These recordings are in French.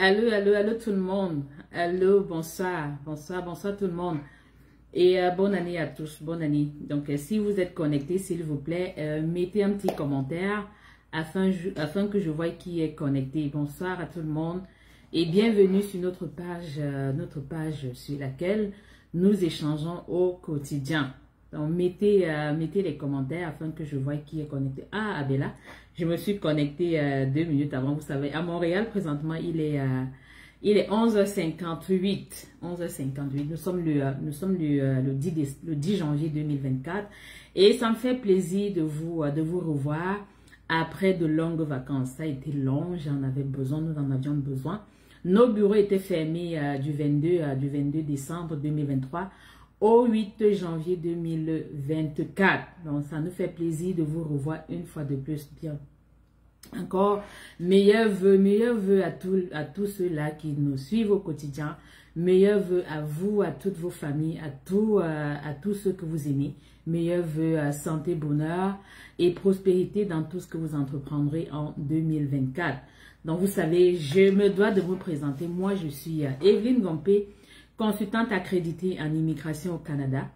Allô, allô, allô tout le monde. Allô, bonsoir, bonsoir, bonsoir tout le monde. Et bonne année à tous, bonne année. Donc, si vous êtes connectés, s'il vous plaît, mettez un petit commentaire afin que je voie qui est connecté. Bonsoir à tout le monde et bienvenue sur notre page sur laquelle nous échangeons au quotidien. Donc, mettez les commentaires afin que je voie qui est connecté. Ah, Abella, je me suis connectée 2 minutes avant, vous savez. À Montréal, présentement, il est 11h58. 11h58. Nous sommes le 10 janvier 2024. Et ça me fait plaisir de vous revoir après de longues vacances. Ça a été long, j'en avais besoin, nous en avions besoin. Nos bureaux étaient fermés du 22 décembre 2023 au 8 janvier 2024. Donc, ça nous fait plaisir de vous revoir une fois de plus. Bien. Encore, meilleurs vœux à tous ceux-là qui nous suivent au quotidien. Meilleurs vœux à vous, à toutes vos familles, à tous ceux que vous aimez. Meilleurs vœux à santé, bonheur et prospérité dans tout ce que vous entreprendrez en 2024. Donc, vous savez, je me dois de vous présenter. Moi, je suis Evelyne Gompé, consultante accréditée en immigration au Canada,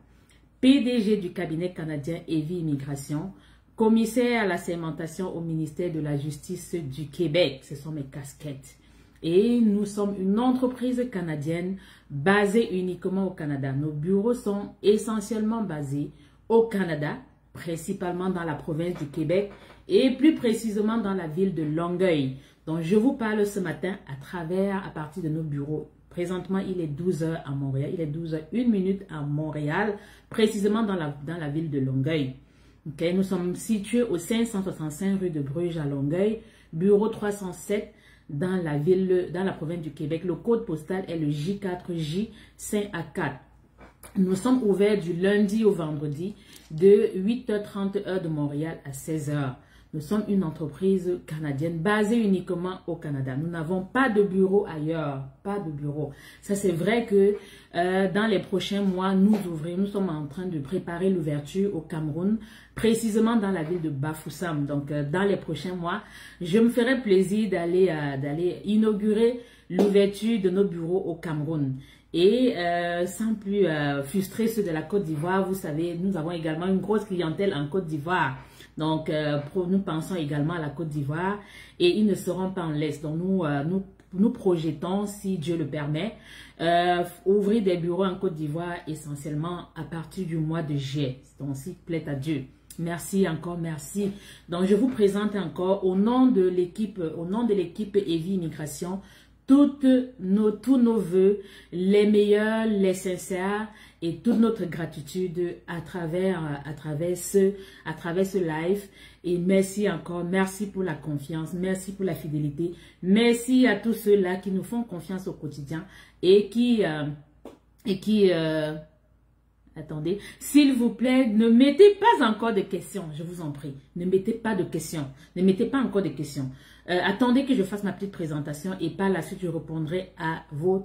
PDG du cabinet canadien Evie Immigration, commissaire à la segmentation au ministère de la Justice du Québec. Ce sont mes casquettes. Et nous sommes une entreprise canadienne basée uniquement au Canada. Nos bureaux sont essentiellement basés au Canada, principalement dans la province du Québec et plus précisément dans la ville de Longueuil. Donc, je vous parle ce matin à partir de nos bureaux. Présentement, il est 12h à Montréal. Il est 12h01 à Montréal, précisément dans la ville de Longueuil. Okay, nous sommes situés au 565 rue de Bruges à Longueuil, bureau 307 dans la province du Québec. Le code postal est le J4J 5A4. Nous sommes ouverts du lundi au vendredi de 8h30 heure de Montréal à 16h. Nous sommes une entreprise canadienne basée uniquement au Canada. Nous n'avons pas de bureau ailleurs, pas de bureau. Ça, c'est vrai que dans les prochains mois, nous sommes en train de préparer l'ouverture au Cameroun, précisément dans la ville de Bafoussam. Donc, dans les prochains mois, je me ferai plaisir d'aller inaugurer l'ouverture de nos bureaux au Cameroun. Et sans plus frustrer ceux de la Côte d'Ivoire, vous savez, nous avons également une grosse clientèle en Côte d'Ivoire. Donc, nous pensons également à la Côte d'Ivoire et ils ne seront pas en laisse. Donc, nous projetons, si Dieu le permet, ouvrir des bureaux en Côte d'Ivoire essentiellement à partir du mois de juillet. Donc, s'il plaît à Dieu. Merci encore, merci. Donc, je vous présente encore au nom de l'équipe Evie Immigration, tous nos vœux, les meilleurs, les sincères et toute notre gratitude à travers ce live. Et merci encore, merci pour la confiance, merci pour la fidélité, merci à tous ceux-là qui nous font confiance au quotidien et qui attendez, s'il vous plaît, ne mettez pas encore de questions, je vous en prie. Ne mettez pas de questions, ne mettez pas encore de questions. Attendez que je fasse ma petite présentation et par la suite, je répondrai à vos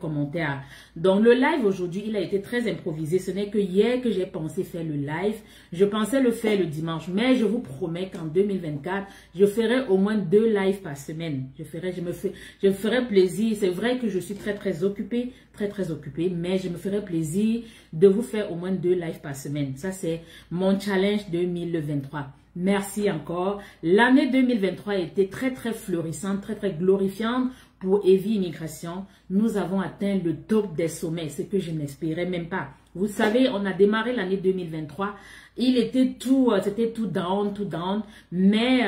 commentaires. Donc, le live aujourd'hui, il a été très improvisé. Ce n'est que hier que j'ai pensé faire le live. Je pensais le faire le dimanche, mais je vous promets qu'en 2024, je ferai au moins 2 lives par semaine. Je me ferai plaisir. C'est vrai que je suis très occupée, très occupée, mais je me ferai plaisir de vous faire au moins 2 lives par semaine. Ça, c'est mon challenge 2023. Merci encore. L'année 2023 a été très florissante, très glorifiante pour Evie Immigration. Nous avons atteint le top des sommets, ce que je n'espérais même pas. Vous savez, on a démarré l'année 2023. C'était tout down, mais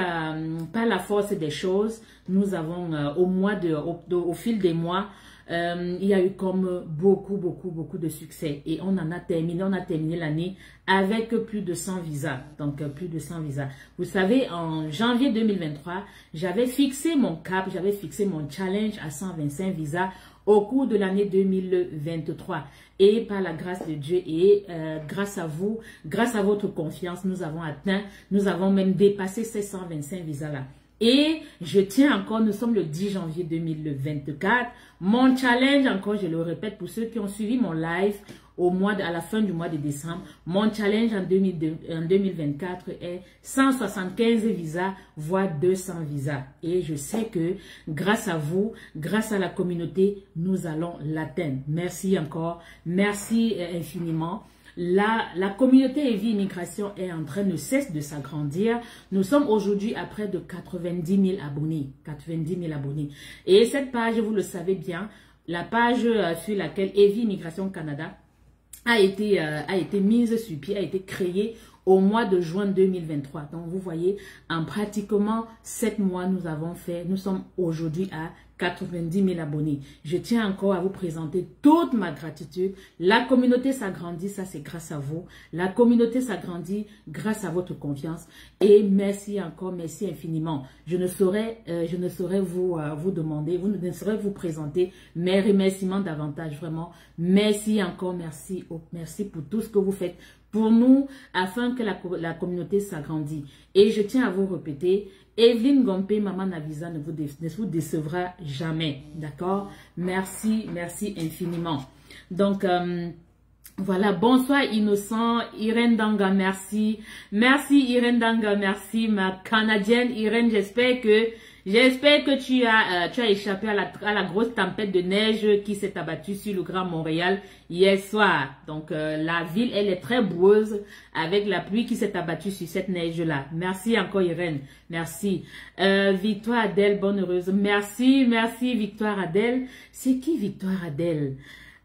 par la force des choses, nous avons au fil des mois, il y a eu comme beaucoup de succès et on a terminé l'année avec plus de 100 visas. Donc, plus de 100 visas. Vous savez, en janvier 2023, j'avais fixé mon cap, j'avais fixé mon challenge à 125 visas au cours de l'année 2023. Et par la grâce de Dieu et grâce à vous, grâce à votre confiance, nous avons même dépassé ces 125 visas-là. Et je tiens encore, nous sommes le 10 janvier 2024. Mon challenge, encore, je le répète, pour ceux qui ont suivi mon live à la fin du mois de décembre. Mon challenge en 2024 est 175 visas, voire 200 visas. Et je sais que grâce à vous, grâce à la communauté, nous allons l'atteindre. Merci encore. Merci infiniment. La communauté Evie Immigration est en train de cesse de s'agrandir. Nous sommes aujourd'hui à près de 90 000 abonnés. 90 000 abonnés. Et cette page, vous le savez bien, la page sur laquelle Evie Immigration Canada a été mise sur pied, a été créée au mois de juin 2023. Donc, vous voyez, en pratiquement 7 mois, nous sommes aujourd'hui à 90 000 abonnés. Je tiens encore à vous présenter toute ma gratitude. La communauté s'agrandit, ça c'est grâce à vous. La communauté s'agrandit grâce à votre confiance. Et merci encore, merci infiniment. Je ne saurais vous demander, vous ne saurez vous présenter mes remerciements davantage, vraiment. Merci encore, merci pour tout ce que vous faites pour nous, afin que la communauté s'agrandisse. Et je tiens à vous répéter, Evelyne Gompé, Maman Navisa ne vous décevra jamais. D'accord? Merci, merci infiniment. Donc, voilà, bonsoir Innocent, Irène Danga, merci. Merci Irène Danga, merci. Ma Canadienne Irène, j'espère que tu as échappé à la grosse tempête de neige qui s'est abattue sur le Grand Montréal hier soir. Donc, la ville, elle est très boueuse avec la pluie qui s'est abattue sur cette neige-là. Merci encore, Irène. Merci. Victoire Adèle, bonne heureuse. Merci, merci, Victoire Adèle. C'est qui Victoire Adèle?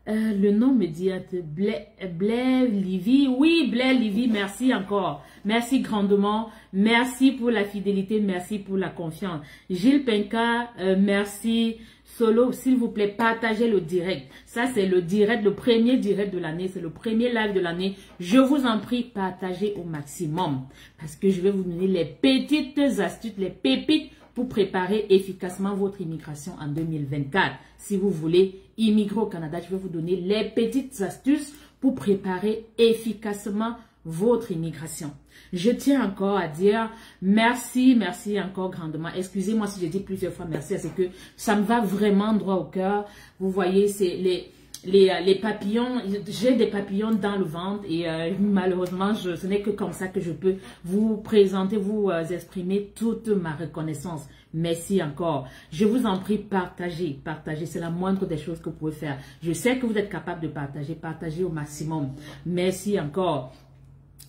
Le nom me dit Blair Livy. Oui, Blair Livy, merci encore. Merci grandement. Merci pour la fidélité. Merci pour la confiance. Gilles Penka, merci. Solo, s'il vous plaît, partagez le direct. Ça, c'est le direct, le premier direct de l'année. C'est le premier live de l'année. Je vous en prie, partagez au maximum. Parce que je vais vous donner les petites astuces, les pépites pour préparer efficacement votre immigration en 2024. Si vous voulez immigrer au Canada, je vais vous donner les petites astuces pour préparer efficacement votre immigration. Je tiens encore à dire merci, merci encore grandement. Excusez-moi si j'ai dit plusieurs fois merci, c'est que ça me va vraiment droit au cœur. Vous voyez, c'est les papillons, j'ai des papillons dans le ventre et malheureusement, ce n'est que comme ça que je peux vous présenter, vous exprimer toute ma reconnaissance. Merci encore. Je vous en prie, partagez, partagez. C'est la moindre des choses que vous pouvez faire. Je sais que vous êtes capable de partager, partagez au maximum. Merci encore.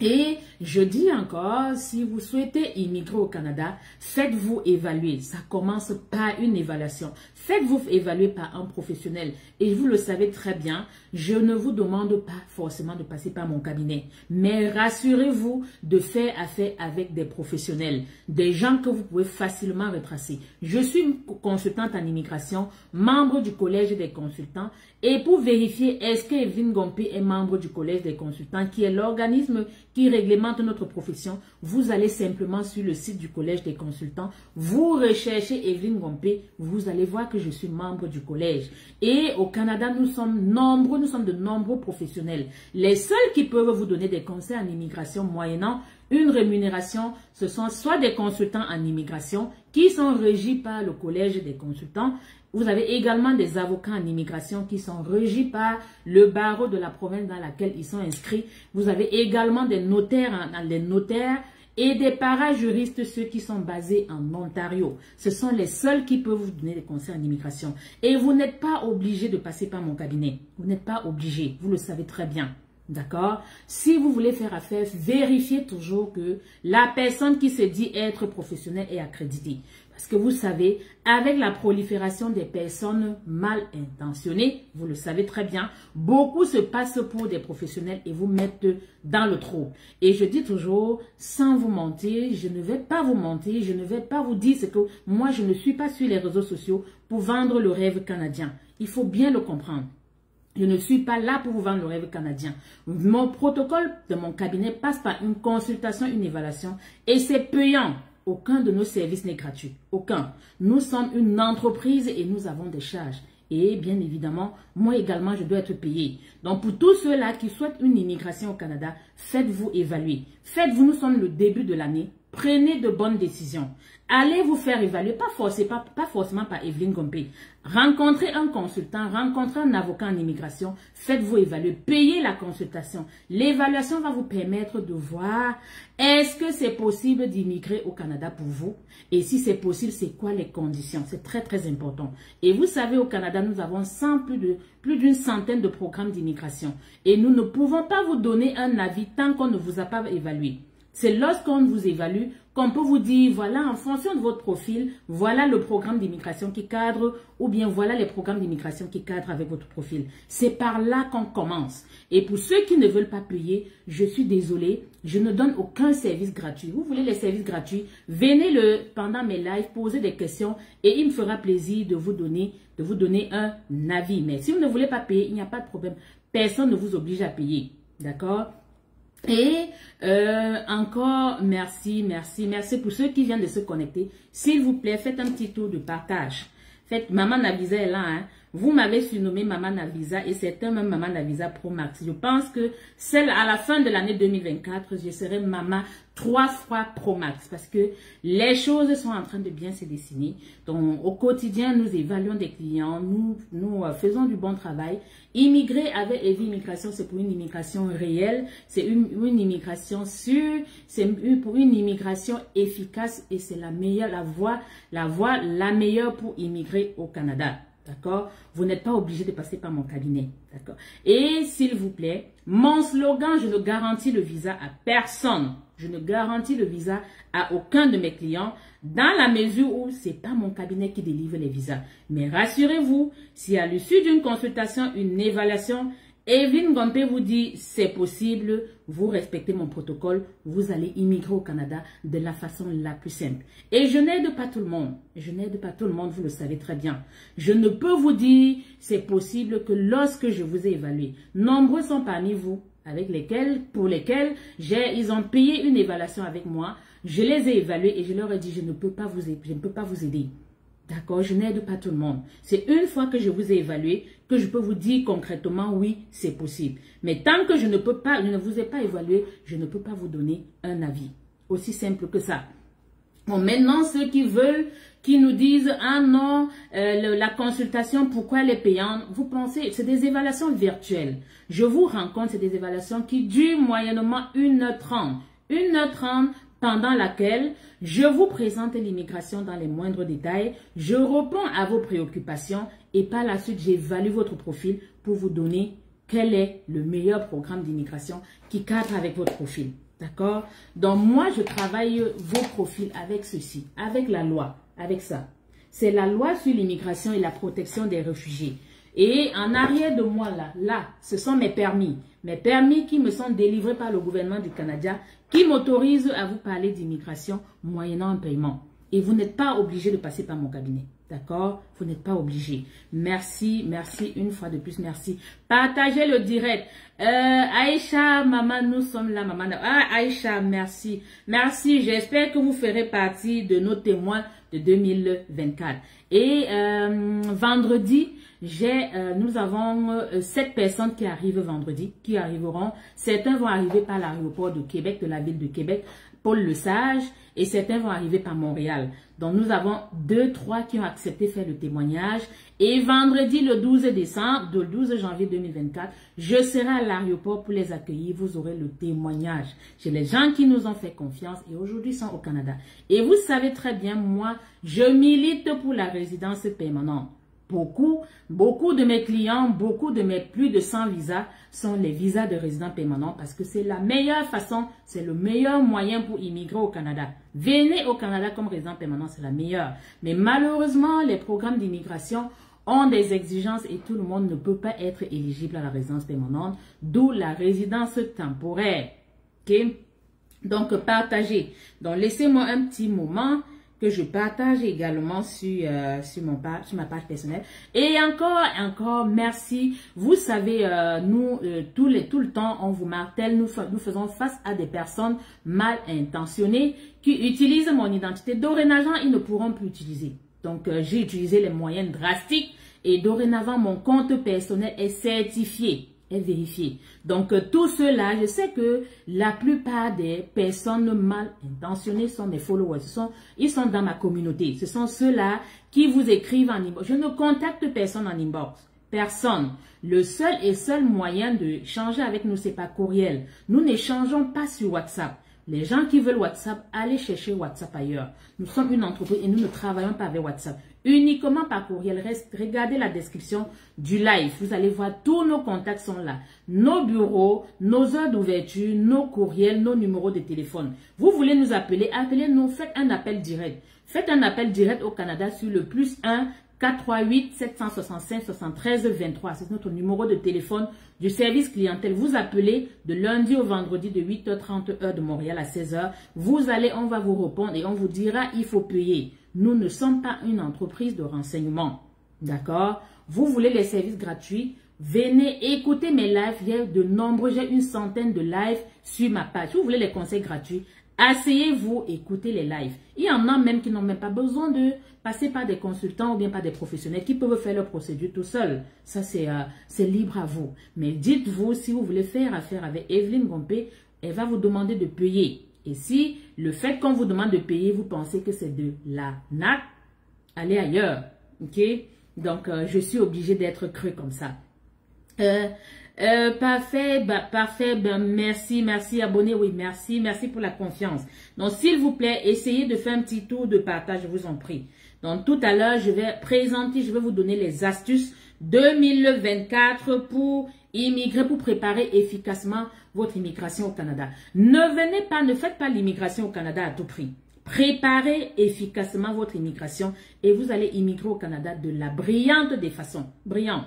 Et je dis encore, si vous souhaitez immigrer au Canada, faites-vous évaluer. Ça commence par une évaluation. Faites-vous évaluer par un professionnel. Et vous le savez très bien, je ne vous demande pas forcément de passer par mon cabinet. Mais rassurez-vous de faire affaire avec des professionnels, des gens que vous pouvez facilement retracer. Je suis consultante en immigration, membre du collège des consultants. Et pour vérifier est-ce que Evelyne Gompé est membre du collège des consultants, qui est l'organisme qui réglemente notre profession, vous allez simplement sur le site du collège des consultants, vous recherchez Evelyne Gompé, vous allez voir que je suis membre du collège. Et au Canada, nous sommes de nombreux professionnels. Les seuls qui peuvent vous donner des conseils en immigration moyennant une rémunération, ce sont soit des consultants en immigration qui sont régis par le collège des consultants. Vous avez également des avocats en immigration qui sont régis par le barreau de la province dans laquelle ils sont inscrits. Vous avez également des notaires, et des parajuristes, ceux qui sont basés en Ontario. Ce sont les seuls qui peuvent vous donner des conseils en immigration. Et vous n'êtes pas obligé de passer par mon cabinet. Vous n'êtes pas obligé. Vous le savez très bien. D'accord? Si vous voulez faire affaire, vérifiez toujours que la personne qui se dit être professionnelle est accréditée. Parce que vous savez, avec la prolifération des personnes mal intentionnées, vous le savez très bien, beaucoup se passent pour des professionnels et vous mettent dans le trou. Et je dis toujours, sans vous mentir, je ne vais pas vous mentir, je ne vais pas vous dire ce que moi je ne suis pas sur les réseaux sociaux pour vendre le rêve canadien. Il faut bien le comprendre. Je ne suis pas là pour vous vendre le rêve canadien. Mon protocole de mon cabinet passe par une consultation, une évaluation et c'est payant. Aucun de nos services n'est gratuit. Aucun. Nous sommes une entreprise et nous avons des charges. Et bien évidemment, moi également, je dois être payé. Donc pour tous ceux-là qui souhaitent une immigration au Canada, faites-vous évaluer. Faites-vous, nous sommes le début de l'année. Prenez de bonnes décisions. Allez vous faire évaluer, pas forcément par Evelyne Gompé. Rencontrez un consultant, rencontrez un avocat en immigration, faites-vous évaluer, payez la consultation. L'évaluation va vous permettre de voir est-ce que c'est possible d'immigrer au Canada pour vous et si c'est possible, c'est quoi les conditions. C'est très très important. Et vous savez, au Canada, nous avons plus d'une centaine de programmes d'immigration et nous ne pouvons pas vous donner un avis tant qu'on ne vous a pas évalué. C'est lorsqu'on vous évalue qu'on peut vous dire, voilà, en fonction de votre profil, voilà le programme d'immigration qui cadre, ou bien voilà les programmes d'immigration qui cadrent avec votre profil. C'est par là qu'on commence. Et pour ceux qui ne veulent pas payer, je suis désolée, je ne donne aucun service gratuit. Vous voulez les services gratuits, venez pendant mes lives, posez des questions et il me fera plaisir de vous donner un avis. Mais si vous ne voulez pas payer, il n'y a pas de problème. Personne ne vous oblige à payer. D'accord ? Et encore, merci pour ceux qui viennent de se connecter. S'il vous plaît, faites un petit tour de partage. Faites, Maman Navisa est là, hein. Vous m'avez surnommé Maman Navisa et certains même Maman Navisa Pro Max. Je pense que celle à la fin de l'année 2024, je serai Maman 3 fois Pro Max parce que les choses sont en train de bien se dessiner. Donc, au quotidien, nous évaluons des clients, nous faisons du bon travail. Immigrer avec Evie Immigration, c'est pour une immigration réelle, c'est une immigration sûre, c'est pour une immigration efficace et c'est la meilleure, la meilleure pour immigrer au Canada. D'accord? Vous n'êtes pas obligé de passer par mon cabinet. D'accord? Et s'il vous plaît, mon slogan, je ne garantis le visa à personne. Je ne garantis le visa à aucun de mes clients dans la mesure où ce n'est pas mon cabinet qui délivre les visas. Mais rassurez-vous, si à l'issue d'une consultation, une évaluation, Evelyne Gompé vous dit c'est possible, vous respectez mon protocole, vous allez immigrer au Canada de la façon la plus simple. Et je n'aide pas tout le monde. Je n'aide pas tout le monde, vous le savez très bien. Je ne peux vous dire c'est possible que lorsque je vous ai évalué, nombreux sont parmi vous pour lesquels ils ont payé une évaluation avec moi. Je les ai évalués et je leur ai dit je ne peux pas vous aider. D'accord, je n'aide pas tout le monde. C'est une fois que je vous ai évalué que je peux vous dire concrètement oui, c'est possible. Mais tant que je ne vous ai pas évalué, je ne peux pas vous donner un avis. Aussi simple que ça. Bon, maintenant, ceux qui nous disent ah non, la consultation, pourquoi elle est payante? Vous pensez, c'est des évaluations virtuelles. Je vous rencontre, c'est des évaluations qui durent moyennement 1h30. 1h30 pendant laquelle je vous présente l'immigration dans les moindres détails, je réponds à vos préoccupations et par la suite, j'évalue votre profil pour vous donner quel est le meilleur programme d'immigration qui cadre avec votre profil. D'accord? Donc, moi, je travaille vos profils avec ceci, avec la loi, avec ça. C'est la loi sur l'immigration et la protection des réfugiés. Et en arrière de moi, là, ce sont mes permis. Mes permis qui me sont délivrés par le gouvernement du Canada, qui m'autorisent à vous parler d'immigration moyennant un paiement. Et vous n'êtes pas obligé de passer par mon cabinet. D'accord? Vous n'êtes pas obligé. Merci, merci, une fois de plus, merci. Partagez le direct. Aïcha, maman, nous sommes là, maman. Ah, Aïcha, merci. Merci, j'espère que vous ferez partie de nos témoins de 2024. Et vendredi, nous avons 7 personnes qui arrivent vendredi, qui arriveront. Certains vont arriver par l'aéroport de Québec, de la ville de Québec, Paul Le Sage, et certains vont arriver par Montréal. Donc, nous avons 2-3 qui ont accepté de faire le témoignage. Et vendredi, le 12 janvier 2024, je serai à l'aéroport pour les accueillir. Vous aurez le témoignage. J'ai les gens qui nous ont fait confiance et aujourd'hui sont au Canada. Et vous savez très bien, moi, je milite pour la résidence permanente. Beaucoup de mes clients, beaucoup de mes plus de 100 visas sont les visas de résidents permanents parce que c'est la meilleure façon, c'est le meilleur moyen pour immigrer au Canada. Venez au Canada comme résident permanent, c'est la meilleure. Mais malheureusement, les programmes d'immigration ont des exigences et tout le monde ne peut pas être éligible à la résidence permanente, d'où la résidence temporaire. Okay? Donc, partagez. Donc, laissez-moi un petit moment que je partage également sur ma page personnelle. Et encore, merci. Vous savez, nous, tout le temps, on vous martèle, nous faisons face à des personnes mal intentionnées qui utilisent mon identité. Dorénavant, ils ne pourront plus utiliser. Donc, j'ai utilisé les moyens drastiques et dorénavant, mon compte personnel est certifié. est vérifié. Donc, tout cela, je sais que la plupart des personnes mal intentionnées sont mes followers. Ils sont dans ma communauté. Ce sont ceux-là qui vous écrivent en inbox. Je ne contacte personne en inbox. Personne. Le seul moyen de changer avec nous, c'est par courriel. Nous n'échangeons pas sur WhatsApp. Les gens qui veulent WhatsApp, allez chercher WhatsApp ailleurs. Nous sommes une entreprise et nous ne travaillons pas avec WhatsApp. Uniquement par courriel. Regardez la description du live. Vous allez voir, tous nos contacts sont là. Nos bureaux, nos heures d'ouverture, nos courriels, nos numéros de téléphone. Vous voulez nous appeler, appelez-nous, faites un appel direct. Faites un appel direct au Canada sur le +1 438 765 73 23. C'est notre numéro de téléphone du service clientèle. Vous appelez de lundi au vendredi de 8h30 heure de Montréal à 16h. On va vous répondre et on vous dira il faut payer. Nous ne sommes pas une entreprise de renseignement. D'accord? Vous voulez les services gratuits? Venez écouter mes lives. Il y a de nombreux, j'ai une centaine de lives sur ma page. Si vous voulez les conseils gratuits, asseyez-vous, écoutez les lives. Il y en a même qui n'ont même pas besoin de passer par des consultants ou bien par des professionnels qui peuvent faire leur procédure tout seuls. Ça, c'est libre à vous. Mais dites-vous, si vous voulez faire affaire avec Evelyne Gompé, elle va vous demander de payer. Et si le fait qu'on vous demande de payer, vous pensez que c'est de la natte, allez ailleurs. Ok? Donc, je suis obligée d'être cru comme ça. Parfait, parfait, merci abonné, oui, merci pour la confiance. Donc, s'il vous plaît, essayez de faire un petit tour de partage, je vous en prie. Donc, tout à l'heure, je vais vous donner les astuces 2024 pour immigrer, pour préparer efficacement votre immigration au Canada. Ne faites pas l'immigration au Canada à tout prix. Préparez efficacement votre immigration et vous allez immigrer au Canada de la brillante des façons. Brillante.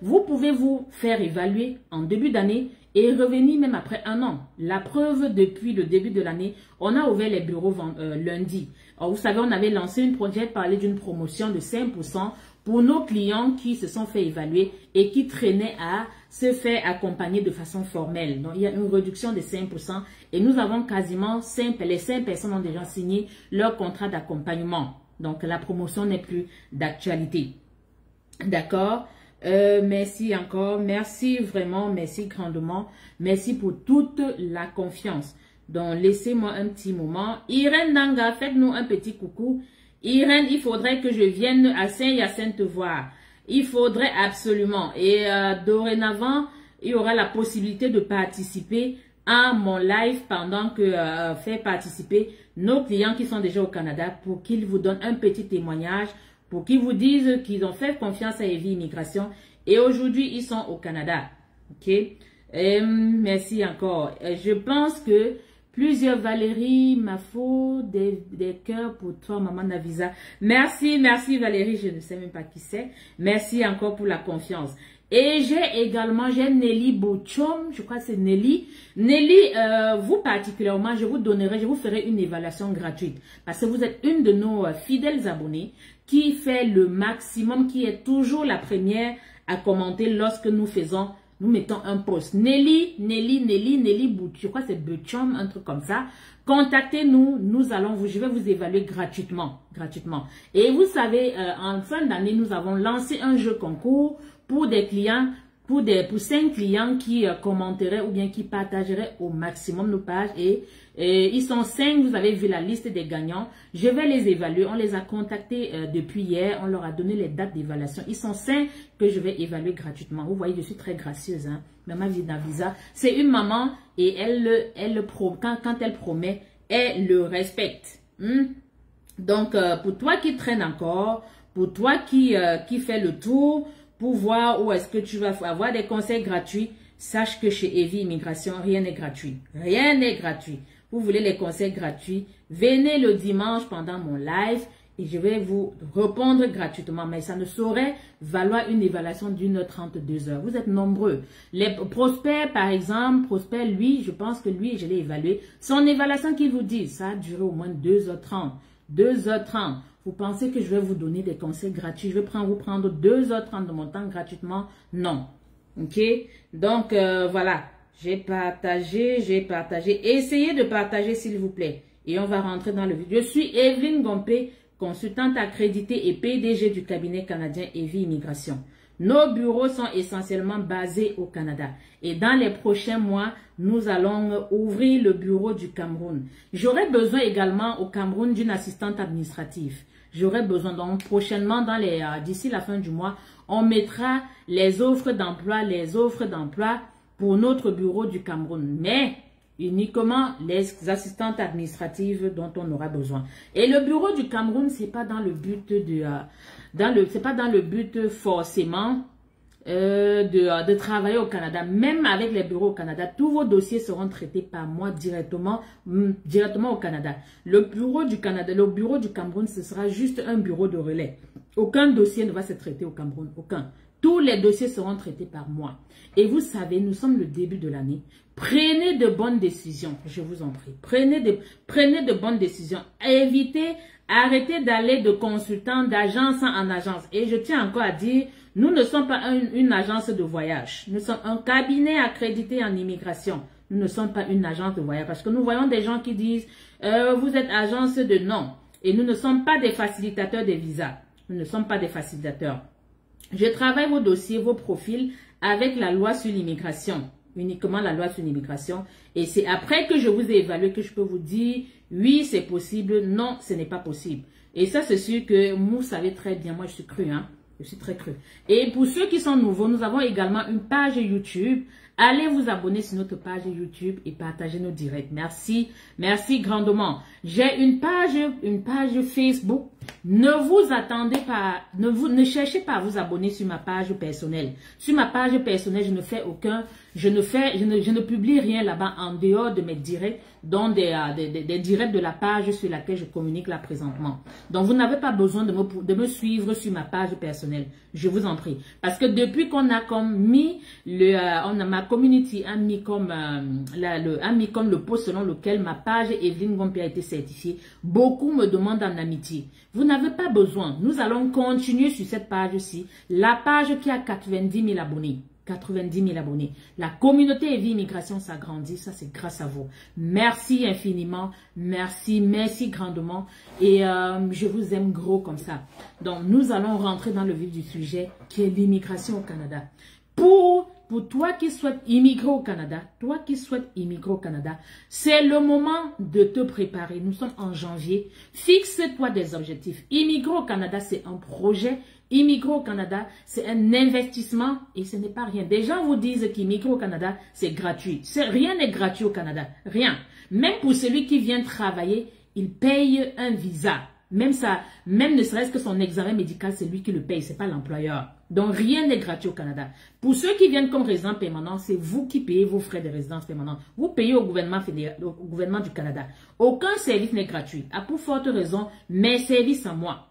Vous pouvez vous faire évaluer en début d'année et revenir même après un an. La preuve, depuis le début de l'année, on a ouvert les bureaux lundi. Alors, vous savez, on avait lancé une projet, parlé d'une promotion de 5% pour nos clients qui se sont fait évaluer et qui traînaient à se faire accompagner de façon formelle. Donc, il y a une réduction de 5% et nous avons quasiment les 5 personnes ont déjà signé leur contrat d'accompagnement. Donc, la promotion n'est plus d'actualité. D'accord? Merci encore. Merci vraiment. Merci grandement. Merci pour toute la confiance. Donc, laissez-moi un petit moment. Irène Nanga, faites-nous un petit coucou. Irène, il faudrait que je vienne à Saint-Hyacinthe te voir. Il faudrait absolument. Et dorénavant, il y aura la possibilité de participer à mon live pendant que faire participer nos clients qui sont déjà au Canada pour qu'ils vous donnent un petit témoignage, pour qu'ils vous disent qu'ils ont fait confiance à Evie Immigration et aujourd'hui ils sont au Canada. Ok? Merci encore. Je pense que plusieurs Valérie, ma faute, des cœurs pour toi, maman Navisa. Merci Valérie, je ne sais même pas qui c'est. Merci encore pour la confiance. Et j'ai Nelly Bouchom, je crois que c'est Nelly. Nelly, vous particulièrement, je vous ferai une évaluation gratuite. Parce que vous êtes une de nos fidèles abonnés qui fait le maximum, qui est toujours la première à commenter lorsque nous mettons un post. Nelly Bouchom, je crois que c'est Bouchom, un truc comme ça. Contactez-nous, je vais vous évaluer gratuitement. Et vous savez, en fin d'année, nous avons lancé un jeu concours pour des clients, pour 5 clients qui commenteraient ou bien qui partageraient au maximum nos pages. Et ils sont 5, vous avez vu la liste des gagnants. Je vais les évaluer. On les a contactés depuis hier. On leur a donné les dates d'évaluation. Ils sont 5 que je vais évaluer gratuitement. Vous voyez, je suis très gracieuse. Hein? Maman Navisa, c'est une maman et quand elle promet, elle le respecte. Donc, pour toi qui traîne encore, pour toi qui fait le tour, pour voir où est-ce que tu vas avoir des conseils gratuits, sache que chez Evie Immigration, rien n'est gratuit. Rien n'est gratuit. Vous voulez les conseils gratuits, venez le dimanche pendant mon live et je vais vous répondre gratuitement. Mais ça ne saurait valoir une évaluation d'1h30, 2h. Vous êtes nombreux. Les Prosper, par exemple, Prosper, lui, je pense que lui, je l'ai évalué. Son évaluation qu'il vous dit, ça a duré au moins 2h30. 2h30. Vous pensez que je vais vous donner des conseils gratuits? Je vais vous prendre 2h30 de mon temps gratuitement? Non. Ok? Donc, voilà. J'ai partagé. Essayez de partager, s'il vous plaît. Et on va rentrer dans le vif. Je suis Evelyne Gompé, consultante accréditée et PDG du cabinet canadien Evie Immigration. Nos bureaux sont essentiellement basés au Canada. Et dans les prochains mois, nous allons ouvrir le bureau du Cameroun. J'aurai besoin également au Cameroun d'une assistante administrative. J'aurai besoin, donc prochainement, d'ici la fin du mois, on mettra les offres d'emploi pour notre bureau du Cameroun. Mais uniquement les assistantes administratives dont on aura besoin. Et le bureau du Cameroun, c'est pas dans le but c'est pas dans le but forcément de travailler au Canada. Même avec les bureaux au Canada, tous vos dossiers seront traités par moi directement au Canada. Le bureau du Cameroun, ce sera juste un bureau de relais. Aucun dossier ne va se traiter au Cameroun, aucun. Tous les dossiers seront traités par moi. Et vous savez, nous sommes le début de l'année. Prenez de bonnes décisions, je vous en prie. Prenez de bonnes décisions. Arrêtez d'aller de consultant, d'agence en agence. Et je tiens encore à dire, nous ne sommes pas une agence de voyage. Nous sommes un cabinet accrédité en immigration. Nous ne sommes pas une agence de voyage. Parce que nous voyons des gens qui disent, vous êtes agence de non. Et nous ne sommes pas des facilitateurs des visas. Nous ne sommes pas des facilitateurs. Je travaille vos dossiers, vos profils avec la loi sur l'immigration. Uniquement la loi sur l'immigration. Et c'est après que je vous ai évalué que je peux vous dire, oui, c'est possible, non, ce n'est pas possible. Et ça, c'est sûr que vous savez très bien, moi je suis cru, hein. Je suis très cru. Et pour ceux qui sont nouveaux, nous avons également une page YouTube. Allez vous abonner sur notre page YouTube et partager nos directs. Merci, merci grandement. J'ai une page Facebook. Ne vous attendez pas, ne cherchez pas à vous abonner sur ma page personnelle. Sur ma page personnelle, je ne publie rien là-bas en dehors de mes directs, dont des directs de la page sur laquelle je communique là présentement. Donc, vous n'avez pas besoin de me suivre sur ma page personnelle. Je vous en prie. Parce que depuis qu'on a comme mis ma community a mis comme le post selon lequel ma page Evelyne Gompi a été certifiée, beaucoup me demandent en amitié. Vous n'avez pas besoin. Nous allons continuer sur cette page-ci. La page qui a 90 000 abonnés. 90 000 abonnés. La communauté Evie Immigration s'agrandit. Ça, c'est grâce à vous. Merci infiniment. Merci, merci grandement. Et je vous aime gros comme ça. Donc, nous allons rentrer dans le vif du sujet qui est l'immigration au Canada. Pour toi qui souhaites immigrer au Canada, c'est le moment de te préparer. Nous sommes en janvier. Fixe-toi des objectifs. Immigrer au Canada, c'est un projet. Immigrer au Canada, c'est un investissement et ce n'est pas rien. Des gens vous disent qu'immigrer au Canada, c'est gratuit. Rien n'est gratuit au Canada. Rien. Même pour celui qui vient travailler, il paye un visa. Même ne serait-ce que son examen médical, c'est lui qui le paye, c'est pas l'employeur. Donc, rien n'est gratuit au Canada. Pour ceux qui viennent comme résidents permanents, c'est vous qui payez vos frais de résidence permanente. Vous payez au gouvernement fédéral, au gouvernement du Canada. Aucun service n'est gratuit. À pour forte raison, mes services à moi.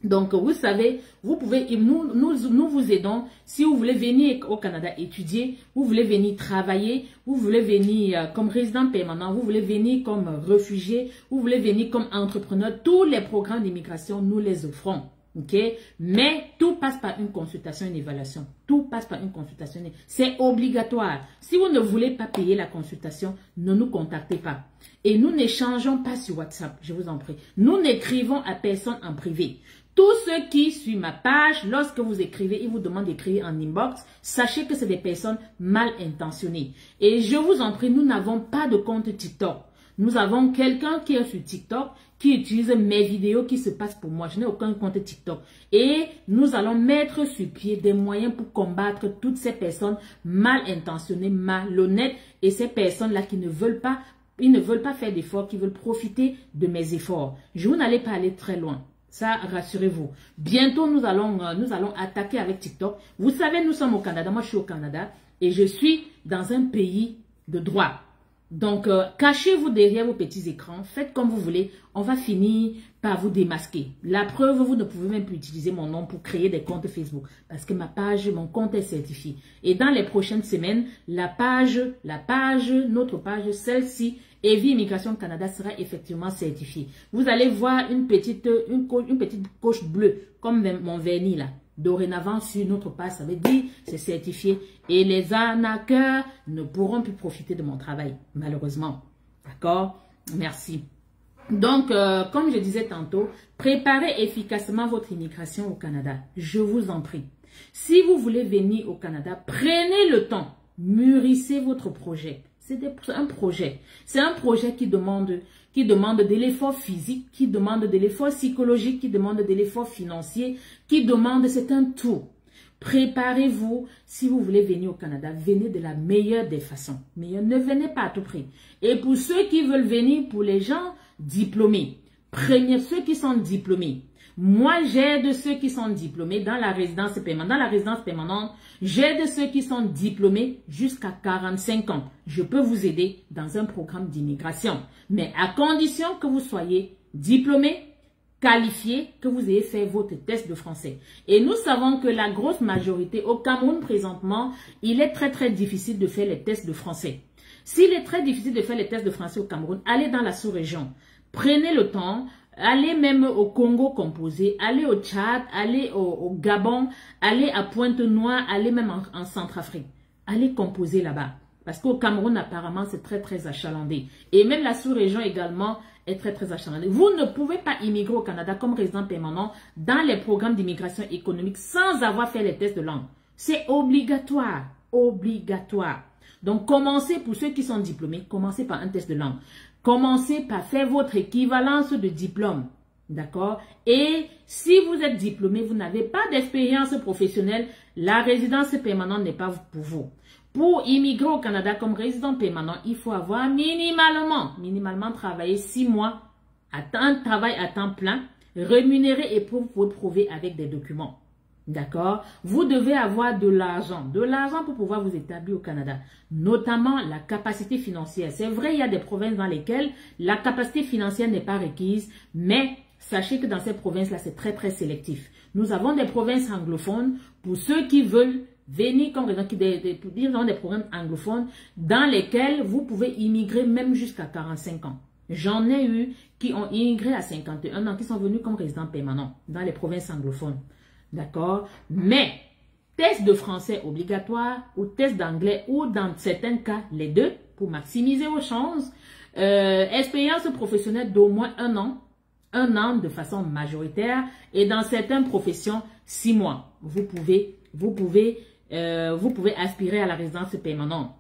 Donc, vous savez, vous pouvez, nous vous aidons. Si vous voulez venir au Canada étudier, vous voulez venir travailler, vous voulez venir comme résident permanent, vous voulez venir comme réfugié, vous voulez venir comme entrepreneur, tous les programmes d'immigration, nous les offrons. Ok? Mais tout passe par une consultation, une évaluation. Tout passe par une consultation. C'est obligatoire. Si vous ne voulez pas payer la consultation, ne nous contactez pas. Et nous n'échangeons pas sur WhatsApp, je vous en prie. Nous n'écrivons à personne en privé. Tous ceux qui suivent ma page, lorsque vous écrivez, ils vous demandent d'écrire en inbox, sachez que c'est des personnes mal intentionnées. Et je vous en prie, nous n'avons pas de compte TikTok. Nous avons quelqu'un qui est sur TikTok, qui utilise mes vidéos qui se passent pour moi. Je n'ai aucun compte TikTok. Et nous allons mettre sur pied des moyens pour combattre toutes ces personnes mal intentionnées, malhonnêtes et ces personnes-là qui ne veulent pas, faire d'efforts, qui veulent profiter de mes efforts. Je vous n'allez pas aller très loin. Ça, rassurez-vous. Bientôt, nous allons attaquer avec TikTok. Vous savez, nous sommes au Canada. Moi, je suis au Canada et je suis dans un pays de droit. Donc, cachez-vous derrière vos petits écrans. Faites comme vous voulez. On va finir par vous démasquer. La preuve, vous ne pouvez même plus utiliser mon nom pour créer des comptes Facebook. Parce que mon compte est certifié. Et dans les prochaines semaines, notre page, celle-ci, Evie Immigration Canada sera effectivement certifiée. Vous allez voir une petite coche bleue, comme mon vernis là. Dorénavant, sur notre page, ça veut dire c'est certifié. Et les arnaqueurs ne pourront plus profiter de mon travail, malheureusement. D'accord? Merci. Donc, comme je disais tantôt, préparez efficacement votre immigration au Canada. Je vous en prie. Si vous voulez venir au Canada, prenez le temps, mûrissez votre projet. C'est un projet. C'est un projet qui demande de l'effort physique, qui demande de l'effort psychologique, qui demande de l'effort financier, c'est un tout. Préparez-vous. Si vous voulez venir au Canada, venez de la meilleure des façons. Mais ne venez pas à tout prix. Et pour ceux qui veulent venir, pour les gens diplômés, ceux qui sont diplômés. Moi, j'aide ceux qui sont diplômés dans la résidence permanente. Dans la résidence permanente, j'aide ceux qui sont diplômés jusqu'à 45 ans. Je peux vous aider dans un programme d'immigration. Mais à condition que vous soyez diplômé, qualifié, que vous ayez fait votre test de français. Et nous savons que la grosse majorité, au Cameroun présentement, il est très difficile de faire les tests de français. S'il est très difficile de faire les tests de français au Cameroun, allez dans la sous-région. Prenez le temps. Allez même au Congo composé, allez au Tchad, allez au Gabon, allez à Pointe-Noire, allez même en Centrafrique. Allez composer là-bas. Parce qu'au Cameroun, apparemment, c'est très achalandé. Et même la sous-région également est très achalandée. Vous ne pouvez pas immigrer au Canada comme résident permanent dans les programmes d'immigration économique sans avoir fait les tests de langue. C'est obligatoire. Obligatoire. Donc, commencez pour ceux qui sont diplômés, commencez par un test de langue. Commencez par faire votre équivalence de diplôme. D'accord? Et si vous êtes diplômé, vous n'avez pas d'expérience professionnelle, la résidence permanente n'est pas pour vous. Pour immigrer au Canada comme résident permanent, il faut avoir minimalement travaillé 6 mois, un travail à temps plein, rémunéré et pour vous prouver avec des documents. D'accord? Vous devez avoir de l'argent pour pouvoir vous établir au Canada, notamment la capacité financière. C'est vrai, il y a des provinces dans lesquelles la capacité financière n'est pas requise, mais sachez que dans ces provinces-là, c'est très sélectif. Nous avons des provinces anglophones pour ceux qui veulent venir comme raison, nous avons des programmes anglophones dans lesquels vous pouvez immigrer même jusqu'à 45 ans. J'en ai eu qui ont immigré à 51 ans, qui sont venus comme résidents permanents dans les provinces anglophones. D'accord? Mais, test de français obligatoire ou test d'anglais ou dans certains cas, les deux, pour maximiser vos chances. Expérience professionnelle d'au moins 1 an. 1 an de façon majoritaire et dans certaines professions, 6 mois. Vous pouvez aspirer à la résidence permanente.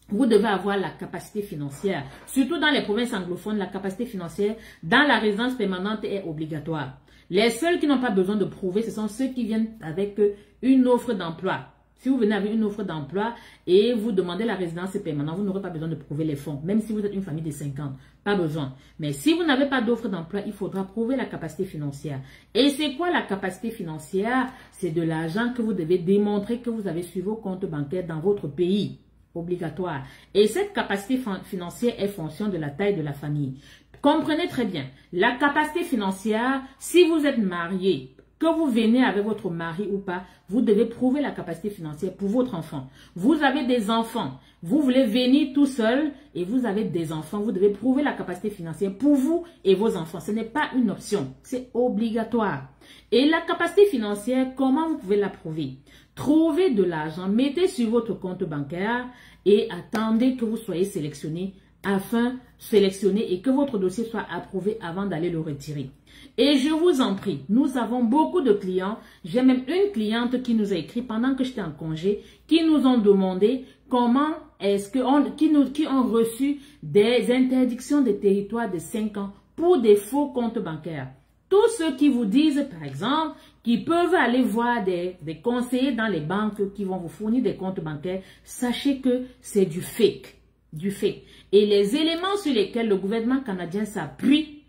Vous devez avoir la capacité financière. Surtout dans les provinces anglophones, la capacité financière dans la résidence permanente est obligatoire. Les seuls qui n'ont pas besoin de prouver, ce sont ceux qui viennent avec une offre d'emploi. Si vous venez avec une offre d'emploi et vous demandez la résidence permanente, vous n'aurez pas besoin de prouver les fonds, même si vous êtes une famille de 50, pas besoin. Mais si vous n'avez pas d'offre d'emploi, il faudra prouver la capacité financière. Et c'est quoi la capacité financière? C'est de l'argent que vous devez démontrer que vous avez sur vos comptes bancaires dans votre pays. Obligatoire. Et cette capacité financière est fonction de la taille de la famille. Comprenez très bien, la capacité financière, si vous êtes marié, que vous venez avec votre mari ou pas, vous devez prouver la capacité financière pour votre enfant. Vous avez des enfants, vous voulez venir tout seul et vous avez des enfants, vous devez prouver la capacité financière pour vous et vos enfants. Ce n'est pas une option, c'est obligatoire. Et la capacité financière, comment vous pouvez la prouver? Trouvez de l'argent, mettez sur votre compte bancaire et attendez que vous soyez sélectionné et que votre dossier soit approuvé avant d'aller le retirer. Et je vous en prie, nous avons beaucoup de clients. J'ai même une cliente qui nous a écrit pendant que j'étais en congé, qui nous ont demandé comment est-ce qui ont reçu des interdictions de territoire de 5 ans pour des faux comptes bancaires. Tous ceux qui vous disent, par exemple, qu'ils peuvent aller voir des conseillers dans les banques qui vont vous fournir des comptes bancaires, sachez que c'est du fake. Et les éléments sur lesquels le gouvernement canadien s'appuie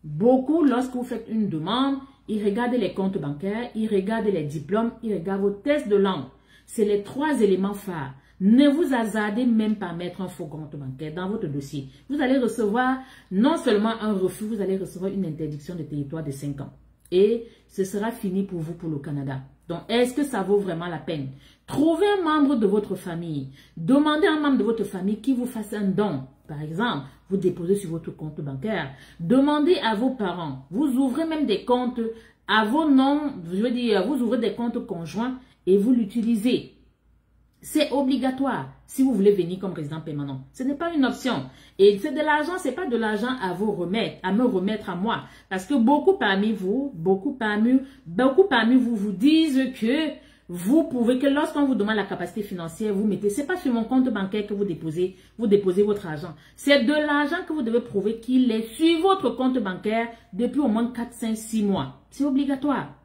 beaucoup lorsque vous faites une demande, il regarde les comptes bancaires, il regarde les diplômes, il regarde vos tests de langue. C'est les 3 éléments phares. Ne vous hasardez même pas à mettre un faux compte bancaire dans votre dossier. Vous allez recevoir non seulement un refus, vous allez recevoir une interdiction de territoire de 5 ans. Et ce sera fini pour vous pour le Canada. Donc, est-ce que ça vaut vraiment la peine? Trouvez un membre de votre famille. Demandez à un membre de votre famille qui vous fasse un don. Par exemple, vous déposez sur votre compte bancaire. Demandez à vos parents. Vous ouvrez même des comptes à vos noms. Je veux dire, vous ouvrez des comptes conjoints et vous l'utilisez. C'est obligatoire si vous voulez venir comme résident permanent. Ce n'est pas une option. Et c'est de l'argent, c'est pas de l'argent à vous remettre, à me remettre à moi. Parce que beaucoup parmi vous vous disent que vous pouvez que lorsqu'on vous demande la capacité financière, vous mettez, c'est pas sur mon compte bancaire que vous déposez votre argent. C'est de l'argent que vous devez prouver qu'il est sur votre compte bancaire depuis au moins 4, 5, 6 mois. C'est obligatoire.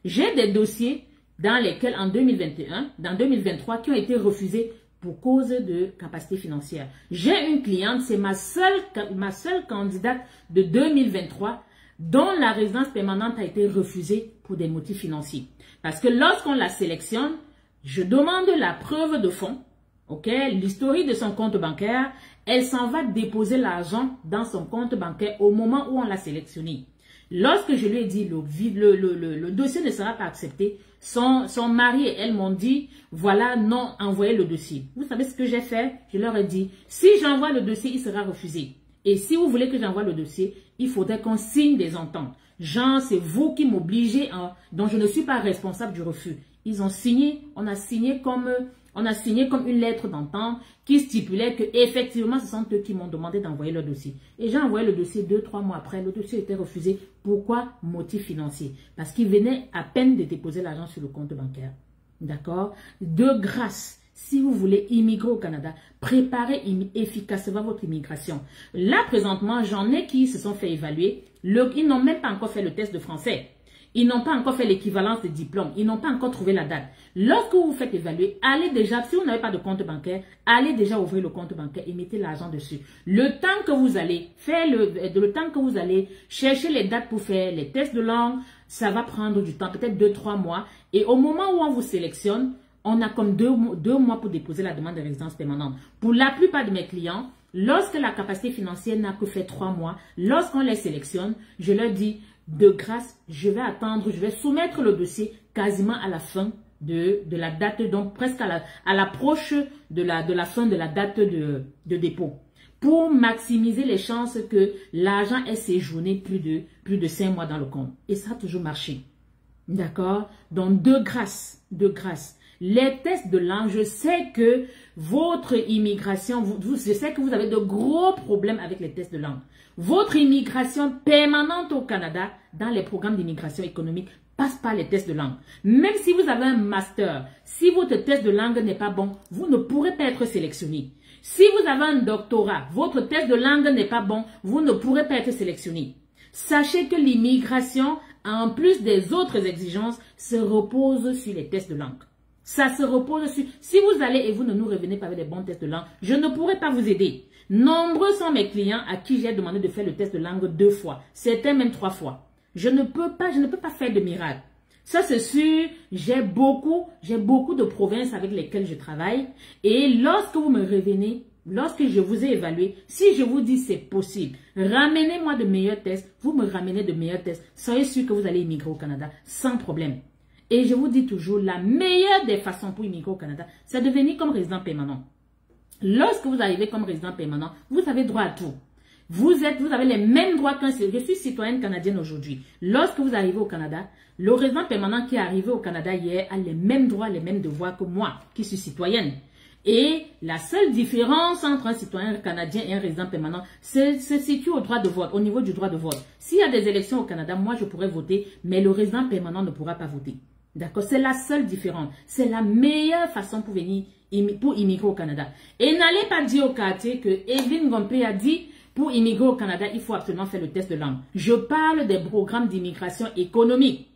J'ai des dossiers dans lesquels en 2021, dans 2023, qui ont été refusés pour cause de capacité financière. J'ai une cliente, c'est ma seule candidate de 2023 dont la résidence permanente a été refusée pour des motifs financiers. Parce que lorsqu'on la sélectionne, je demande la preuve de fonds, l'historique de son compte bancaire, elle s'en va déposer l'argent dans son compte bancaire au moment où on l'a sélectionné. Lorsque je lui ai dit le dossier ne sera pas accepté, son mari et elle m'ont dit, voilà, non, envoyez le dossier. Vous savez ce que j'ai fait? Je leur ai dit, si j'envoie le dossier, il sera refusé. Et si vous voulez que j'envoie le dossier, il faudrait qu'on signe des ententes. Genre, c'est vous qui m'obligez, dont je ne suis pas responsable du refus. Ils ont signé, on a signé comme une lettre d'entente qui stipulait que effectivement ce sont eux qui m'ont demandé d'envoyer le dossier. Et j'ai envoyé le dossier 2-3 mois après. Le dossier était refusé. Pourquoi? Motif financier. Parce qu'il venait à peine de déposer l'argent sur le compte bancaire. D'accord? De grâce, si vous voulez immigrer au Canada, préparez efficacement votre immigration. Là, présentement, j'en ai qui se sont fait évaluer. Ils n'ont même pas encore fait le test de français. Ils n'ont pas encore fait l'équivalence des diplômes. Ils n'ont pas encore trouvé la date. Lorsque vous vous faites évaluer, allez déjà, si vous n'avez pas de compte bancaire, allez déjà ouvrir le compte bancaire et mettez l'argent dessus. Le temps que vous allez faire, le temps que vous allez chercher les dates pour faire les tests de langue, ça va prendre du temps, peut-être 2-3 mois. Et au moment où on vous sélectionne, on a comme 2 mois pour déposer la demande de résidence permanente. Pour la plupart de mes clients, lorsque la capacité financière n'a que fait 3 mois, lorsqu'on les sélectionne, je leur dis, de grâce, je vais attendre, je vais soumettre le dossier quasiment à la fin de la date, donc presque à l'approche de la fin de la date de dépôt, pour maximiser les chances que l'argent ait séjourné plus de 5 mois dans le compte. Et ça a toujours marché. D'accord? Donc, de grâce, les tests de langue, je sais que votre immigration, je sais que vous avez de gros problèmes avec les tests de langue. Votre immigration permanente au Canada, dans les programmes d'immigration économique, passe par les tests de langue. Même si vous avez un master, si votre test de langue n'est pas bon, vous ne pourrez pas être sélectionné. Si vous avez un doctorat, votre test de langue n'est pas bon, vous ne pourrez pas être sélectionné. Sachez que l'immigration, en plus des autres exigences, se repose sur les tests de langue. Ça se repose sur... Si vous allez et vous ne nous revenez pas avec des bons tests de langue, je ne pourrai pas vous aider. Nombreux sont mes clients à qui j'ai demandé de faire le test de langue 2 fois. Certains même 3 fois. Je ne peux pas faire de miracle. Ça c'est sûr, j'ai beaucoup de provinces avec lesquelles je travaille. Et lorsque vous me revenez, lorsque je vous ai évalué, si je vous dis c'est possible, ramenez-moi de meilleurs tests, vous me ramenez de meilleurs tests, soyez sûr que vous allez immigrer au Canada sans problème. Et je vous dis toujours, la meilleure des façons pour immigrer au Canada, c'est de venir comme résident permanent. Lorsque vous arrivez comme résident permanent, vous avez droit à tout. Vous avez les mêmes droits qu'un citoyen. Je suis citoyenne canadienne aujourd'hui. Lorsque vous arrivez au Canada, le résident permanent qui est arrivé au Canada hier a les mêmes droits, les mêmes devoirs que moi, qui suis citoyenne. Et la seule différence entre un citoyen canadien et un résident permanent se situe au droit de vote, au niveau du droit de vote. S'il y a des élections au Canada, moi je pourrais voter, mais le résident permanent ne pourra pas voter. D'accord? C'est la seule différence. C'est la meilleure façon pour venir, pour immigrer au Canada. Et n'allez pas dire au quartier que Evelyne Gompé a dit, pour immigrer au Canada, il faut absolument faire le test de langue. Je parle des programmes d'immigration économique.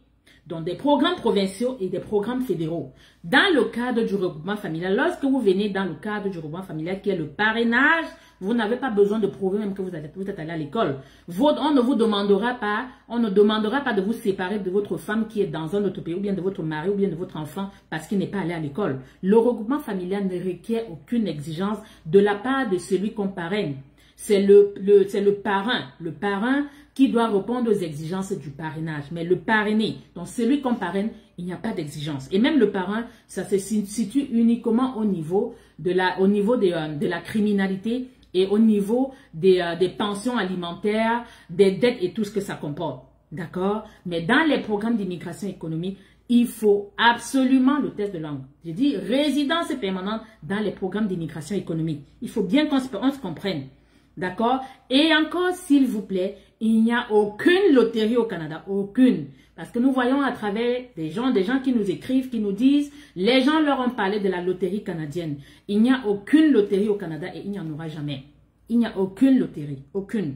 Donc des programmes provinciaux et des programmes fédéraux. Dans le cadre du regroupement familial, lorsque vous venez dans le cadre du regroupement familial qui est le parrainage, vous n'avez pas besoin de prouver même que vous êtes allé à l'école. On ne vous demandera pas, de vous séparer de votre femme qui est dans un autre pays, ou bien de votre mari, ou bien de votre enfant parce qu'il n'est pas allé à l'école. Le regroupement familial ne requiert aucune exigence de la part de celui qu'on parraine. C'est le parrain qui doit répondre aux exigences du parrainage. Mais le parrainé, donc celui qu'on parraine, il n'y a pas d'exigence. Et même le parrain, ça se situe uniquement au niveau de la criminalité et au niveau des pensions alimentaires, des dettes et tout ce que ça comporte. D'accord? Mais dans les programmes d'immigration économique, il faut absolument le test de langue. J'ai dit résidence permanente dans les programmes d'immigration économique. Il faut bien qu'on se comprenne. D'accord? Et encore, s'il vous plaît, Il n'y a aucune loterie au Canada, aucune. Parce que nous voyons à travers des gens qui nous écrivent, qui nous disent, les gens leur ont parlé de la loterie canadienne. Il n'y a aucune loterie au Canada et il n'y en aura jamais. Il n'y a aucune loterie, aucune.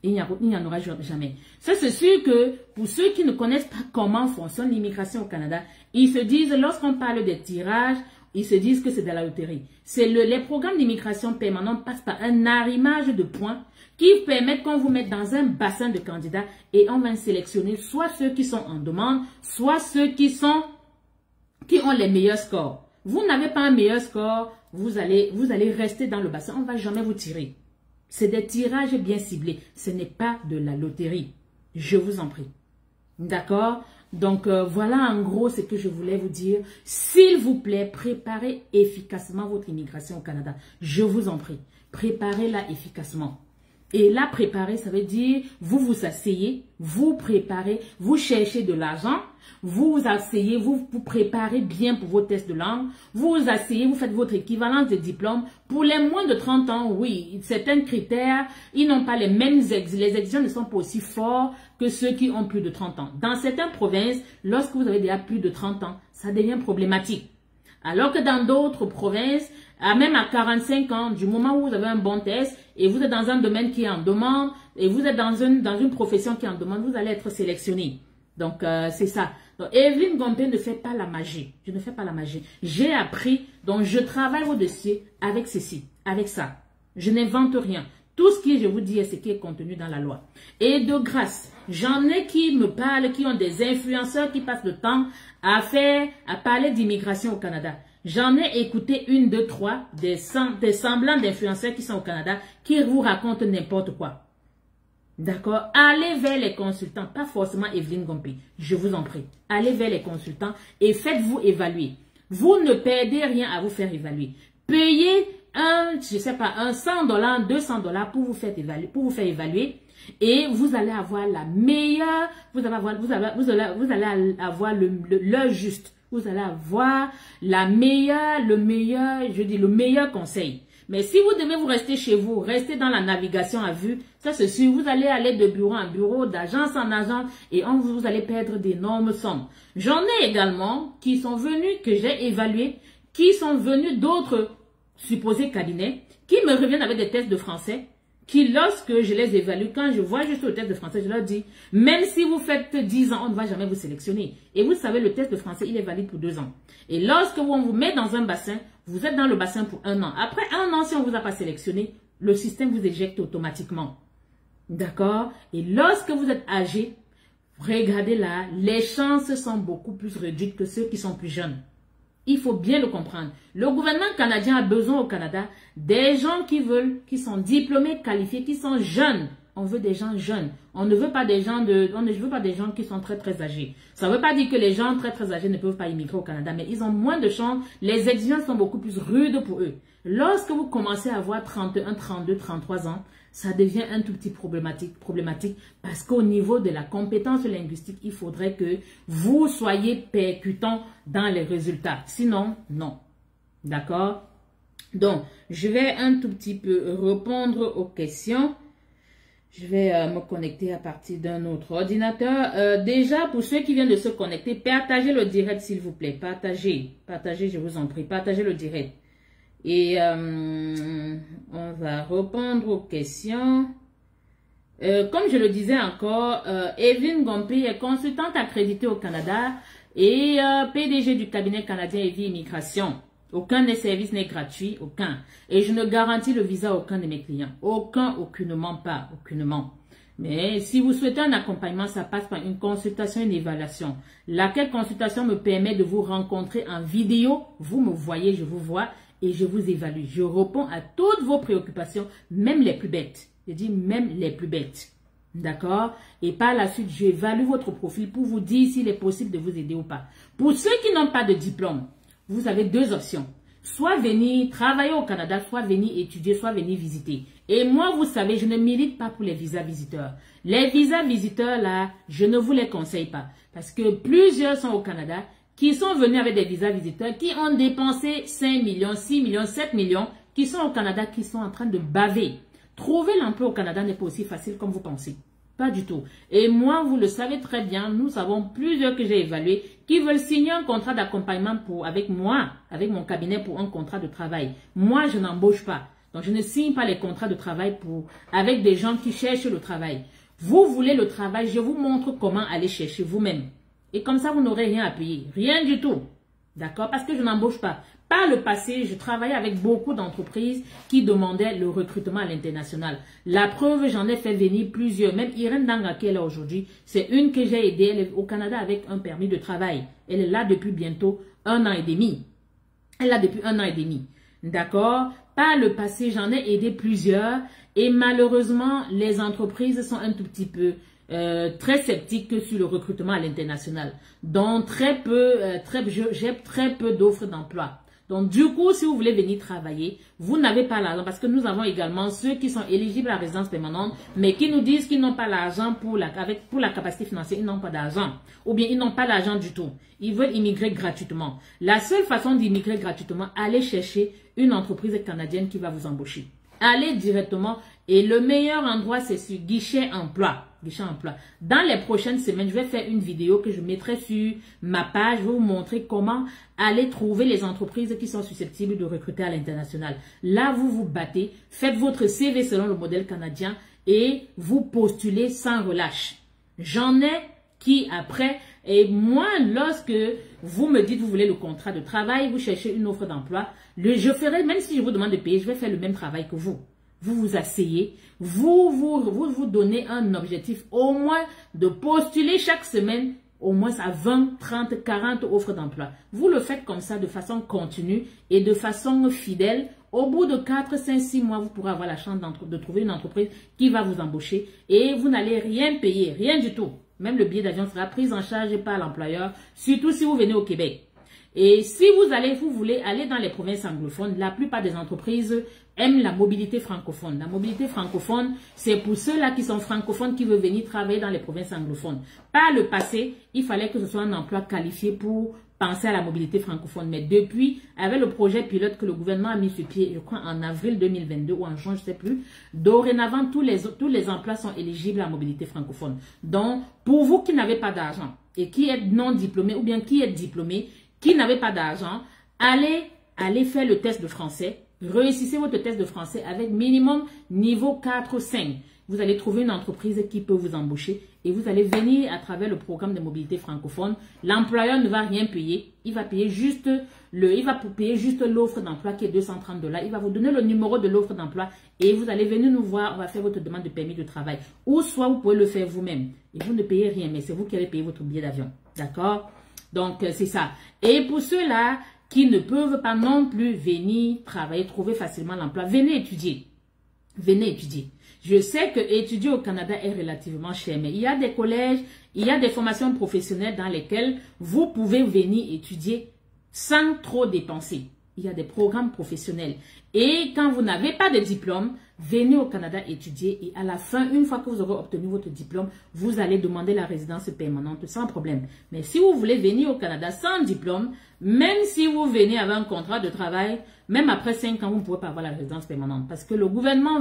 Il n'y en aura jamais. Ça, c'est sûr que pour ceux qui ne connaissent pas comment fonctionne l'immigration au Canada, ils se disent, lorsqu'on parle des tirages, ils se disent que c'est de la loterie. Les programmes d'immigration permanents passent par un arrimage de points qui permettent qu'on vous mette dans un bassin de candidats et on va sélectionner soit ceux qui sont en demande, soit ceux qui ont les meilleurs scores. Vous n'avez pas un meilleur score, vous allez rester dans le bassin, on ne va jamais vous tirer. C'est des tirages bien ciblés, ce n'est pas de la loterie. Je vous en prie. D'accord? Donc, voilà en gros ce que je voulais vous dire. S'il vous plaît, préparez efficacement votre immigration au Canada. Je vous en prie. Préparez-la efficacement. Et là, préparer, ça veut dire, vous vous asseyez, vous préparez, vous cherchez de l'argent, vous vous asseyez, vous préparez bien pour vos tests de langue, vous vous asseyez, vous faites votre équivalence de diplôme. Pour les moins de 30 ans, oui, certains critères, ils n'ont pas les mêmes les exigences ne sont pas aussi forts que ceux qui ont plus de 30 ans. Dans certaines provinces, lorsque vous avez déjà plus de 30 ans, ça devient problématique. Alors que dans d'autres provinces, même à 45 ans, du moment où vous avez un bon test et vous êtes dans un domaine qui est en demande et vous êtes dans une profession qui est en demande, vous allez être sélectionné. Donc, c'est ça. Donc, Evelyne Gombe ne fait pas la magie. Je ne fais pas la magie. J'ai appris, donc je travaille au dossier avec ceci, avec ça. Je n'invente rien. Tout ce que je vous dis est ce qui est contenu dans la loi. Et de grâce, j'en ai qui me parlent, qui ont des influenceurs qui passent le temps à parler d'immigration au Canada. J'en ai écouté 1, 2, 3 des semblants d'influenceurs qui sont au Canada qui vous racontent n'importe quoi. D'accord? Allez vers les consultants, pas forcément Evelyne Gombe. Je vous en prie. Allez vers les consultants et faites-vous évaluer. Vous ne perdez rien à vous faire évaluer. Payez je sais pas, $100, $200 pour vous faire évaluer. Et vous allez avoir la meilleure, vous allez avoir l'heure juste. Vous allez avoir le meilleur conseil. Mais si vous devez vous rester chez vous, rester dans la navigation à vue, ça c'est sûr, vous allez aller de bureau en bureau, d'agence en agence et vous allez perdre d'énormes sommes. J'en ai également qui sont venus, que j'ai évalués, qui sont venus d'autres supposés cabinets, qui me reviennent avec des tests de français, qui lorsque je les évalue, quand je vois juste le test de français, je leur dis, même si vous faites 10 ans, on ne va jamais vous sélectionner. Et vous savez, le test de français, il est valide pour 2 ans. Et lorsque on vous met dans un bassin, vous êtes dans le bassin pour 1 an. Après 1 an, si on ne vous a pas sélectionné, le système vous éjecte automatiquement. D'accord? Et lorsque vous êtes âgé, regardez là, les chances sont beaucoup plus réduites que ceux qui sont plus jeunes. Il faut bien le comprendre. Le gouvernement canadien a besoin au Canada des gens qui sont diplômés, qualifiés, qui sont jeunes. On veut des gens jeunes. On ne veut pas des gens qui sont très très âgés. Ça ne veut pas dire que les gens très très âgés ne peuvent pas immigrer au Canada, mais ils ont moins de chances. Les exigences sont beaucoup plus rudes pour eux. Lorsque vous commencez à avoir 31, 32, 33 ans, ça devient un tout petit problématique parce qu'au niveau de la compétence linguistique, il faudrait que vous soyez percutant dans les résultats. Sinon, non. D'accord? Donc, je vais un tout petit peu répondre aux questions. Je vais me connecter à partir d'un autre ordinateur. Déjà, pour ceux qui viennent de se connecter, partagez le direct s'il vous plaît. Partagez, je vous en prie. Partagez le direct. Et on va répondre aux questions. Comme je le disais encore, Evelyne Gombe est consultante accréditée au Canada et PDG du cabinet canadien Evie Immigration. Aucun des services n'est gratuit, aucun. Et je ne garantis le visa à aucun de mes clients. Aucunement pas, aucunement. Mais si vous souhaitez un accompagnement, ça passe par une consultation, une évaluation. Laquelle consultation me permet de vous rencontrer en vidéo. Vous me voyez, je vous vois. Et je vous évalue. Je réponds à toutes vos préoccupations, même les plus bêtes. Je dis même les plus bêtes. D'accord? Et par la suite, j'évalue votre profil pour vous dire s'il est possible de vous aider ou pas. Pour ceux qui n'ont pas de diplôme, vous avez 2 options. Soit venir travailler au Canada, soit venir étudier, soit venir visiter. Et moi, vous savez, je ne milite pas pour les visas visiteurs. Les visas visiteurs, là, je ne vous les conseille pas. Parce que plusieurs sont au Canada qui sont venus avec des visas visiteurs, qui ont dépensé 5 millions, 6 millions, 7 millions, qui sont au Canada, qui sont en train de baver. Trouver l'emploi au Canada n'est pas aussi facile comme vous pensez. Pas du tout. Et moi, vous le savez très bien, nous avons plusieurs que j'ai évalués qui veulent signer un contrat d'accompagnement avec moi, avec mon cabinet pour un contrat de travail. Moi, je n'embauche pas. Donc, je ne signe pas les contrats de travail avec des gens qui cherchent le travail. Vous voulez le travail, je vous montre comment aller chercher vous-même. Et comme ça, vous n'aurez rien à payer. Rien du tout. D'accord? Parce que je n'embauche pas. Par le passé, je travaillais avec beaucoup d'entreprises qui demandaient le recrutement à l'international. La preuve, j'en ai fait venir plusieurs. Même Irène Danga qui est là aujourd'hui, c'est une que j'ai aidée. Elle est au Canada avec un permis de travail. Elle est là depuis bientôt 1 an et demi. Elle est là depuis 1 an et demi. D'accord? Par le passé, j'en ai aidé plusieurs. Et malheureusement, les entreprises sont un tout petit peu très sceptiques sur le recrutement à l'international. Donc, j'ai très peu d'offres d'emploi. Donc, du coup, si vous voulez venir travailler, vous n'avez pas l'argent parce que nous avons également ceux qui sont éligibles à la résidence permanente, mais qui nous disent qu'ils n'ont pas l'argent pour la capacité financière, ils n'ont pas d'argent. Ou bien, ils n'ont pas l'argent du tout. Ils veulent immigrer gratuitement. La seule façon d'immigrer gratuitement, allez chercher une entreprise canadienne qui va vous embaucher. Allez directement et le meilleur endroit, c'est sur Guichet Emploi. Guichet Emploi. Dans les prochaines semaines, je vais faire une vidéo que je mettrai sur ma page. Je vais vous montrer comment aller trouver les entreprises qui sont susceptibles de recruter à l'international. Là, vous vous battez, faites votre CV selon le modèle canadien et vous postulez sans relâche. J'en ai qui après, et moi, lorsque vous me dites vous voulez le contrat de travail, vous cherchez une offre d'emploi, je ferai, même si je vous demande de payer, je vais faire le même travail que vous. Vous vous asseyez, vous donnez un objectif au moins de postuler chaque semaine au moins à 20, 30, 40 offres d'emploi. Vous le faites comme ça de façon continue et de façon fidèle. Au bout de 4, 5, 6 mois, vous pourrez avoir la chance de trouver une entreprise qui va vous embaucher et vous n'allez rien payer, rien du tout. Même le billet d'avion sera pris en charge par l'employeur, surtout si vous venez au Québec. Et si vous voulez aller dans les provinces anglophones, la plupart des entreprises aiment la mobilité francophone. La mobilité francophone, c'est pour ceux-là qui sont francophones qui veulent venir travailler dans les provinces anglophones. Par le passé, il fallait que ce soit un emploi qualifié pour penser à la mobilité francophone. Mais depuis, avec le projet pilote que le gouvernement a mis sur pied, je crois en avril 2022 ou en juin, je ne sais plus, dorénavant, tous les emplois sont éligibles à la mobilité francophone. Donc, pour vous qui n'avez pas d'argent et qui êtes non diplômé ou bien qui êtes diplômé, qui n'avez pas d'argent, allez faire le test de français. Réussissez votre test de français avec minimum niveau 4 ou 5. Vous allez trouver une entreprise qui peut vous embaucher et vous allez venir à travers le programme de mobilité francophone. L'employeur ne va rien payer. Il va payer juste l'offre d'emploi qui est 230 $. Il va vous donner le numéro de l'offre d'emploi et vous allez venir nous voir. On va faire votre demande de permis de travail. Ou soit vous pouvez le faire vous-même. Et vous ne payez rien, mais c'est vous qui allez payer votre billet d'avion. D'accord? Donc, c'est ça. Et pour ceux-là qui ne peuvent pas non plus venir travailler, trouver facilement l'emploi, venez étudier. Venez étudier. Je sais que étudier au Canada est relativement cher, mais il y a des collèges, il y a des formations professionnelles dans lesquelles vous pouvez venir étudier sans trop dépenser. Il y a des programmes professionnels. Et quand vous n'avez pas de diplôme, venez au Canada étudier et à la fin, une fois que vous aurez obtenu votre diplôme, vous allez demander la résidence permanente sans problème. Mais si vous voulez venir au Canada sans diplôme, même si vous venez avec un contrat de travail, même après 5 ans, vous ne pourrez pas avoir la résidence permanente parce que le gouvernement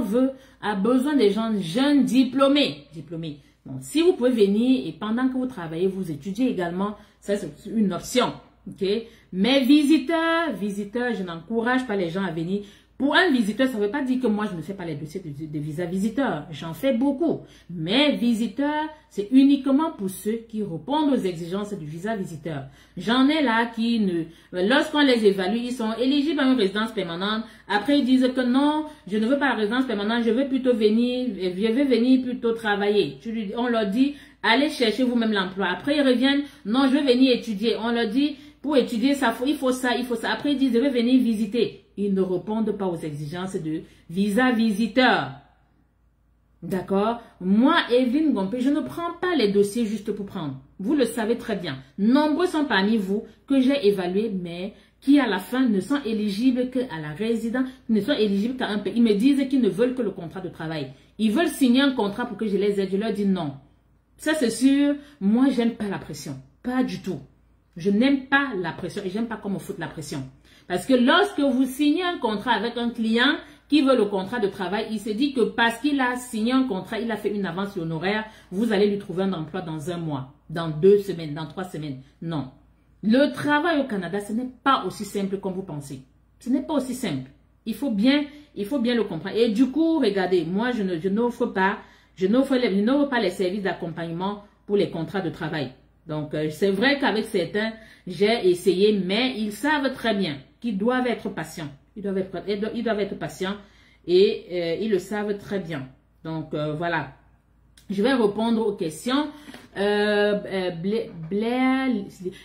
a besoin des gens jeunes diplômés. Donc, si vous pouvez venir et pendant que vous travaillez, vous étudiez également, ça c'est une option. Okay? Mais visiteurs, je n'encourage pas les gens à venir. Pour un visiteur, ça ne veut pas dire que moi, je ne fais pas les dossiers de visa visiteur. J'en fais beaucoup. Mais visiteur, c'est uniquement pour ceux qui répondent aux exigences du visa visiteur. J'en ai là qui lorsqu'on les évalue, ils sont éligibles à une résidence permanente. Après, ils disent que non, je ne veux pas la résidence permanente, je veux venir plutôt travailler. On leur dit, allez chercher vous-même l'emploi. Après, ils reviennent, non, je veux venir étudier. On leur dit, pour étudier, il faut ça. Après, ils disent, je veux venir visiter. Ils ne répondent pas aux exigences de visa visiteur. D'accord? Moi, Evelyne Gompé, je ne prends pas les dossiers juste pour prendre. Vous le savez très bien. Nombreux sont parmi vous que j'ai évalués, mais qui à la fin ne sont éligibles qu'à la résidence, ne sont éligibles qu'à un pays. Ils me disent qu'ils ne veulent que le contrat de travail. Ils veulent signer un contrat pour que je les aide. Je leur dis non. Ça, c'est sûr. Moi, j'aime pas la pression. Pas du tout. Je n'aime pas la pression et j'aime pas qu'on me foute la pression. Parce que lorsque vous signez un contrat avec un client qui veut le contrat de travail, il se dit que parce qu'il a signé un contrat, il a fait une avance sur honoraire, vous allez lui trouver un emploi dans 1 mois, dans 2 semaines, dans 3 semaines. Non. Le travail au Canada, ce n'est pas aussi simple comme vous pensez. Ce n'est pas aussi simple. Il faut bien le comprendre. Et du coup, regardez, moi, je n'offre pas les services d'accompagnement pour les contrats de travail. Donc, c'est vrai qu'avec certains, j'ai essayé, mais ils savent très bien qu'ils doivent être patients. Ils doivent être patients et ils le savent très bien. Donc, voilà. Je vais répondre aux questions. Blair,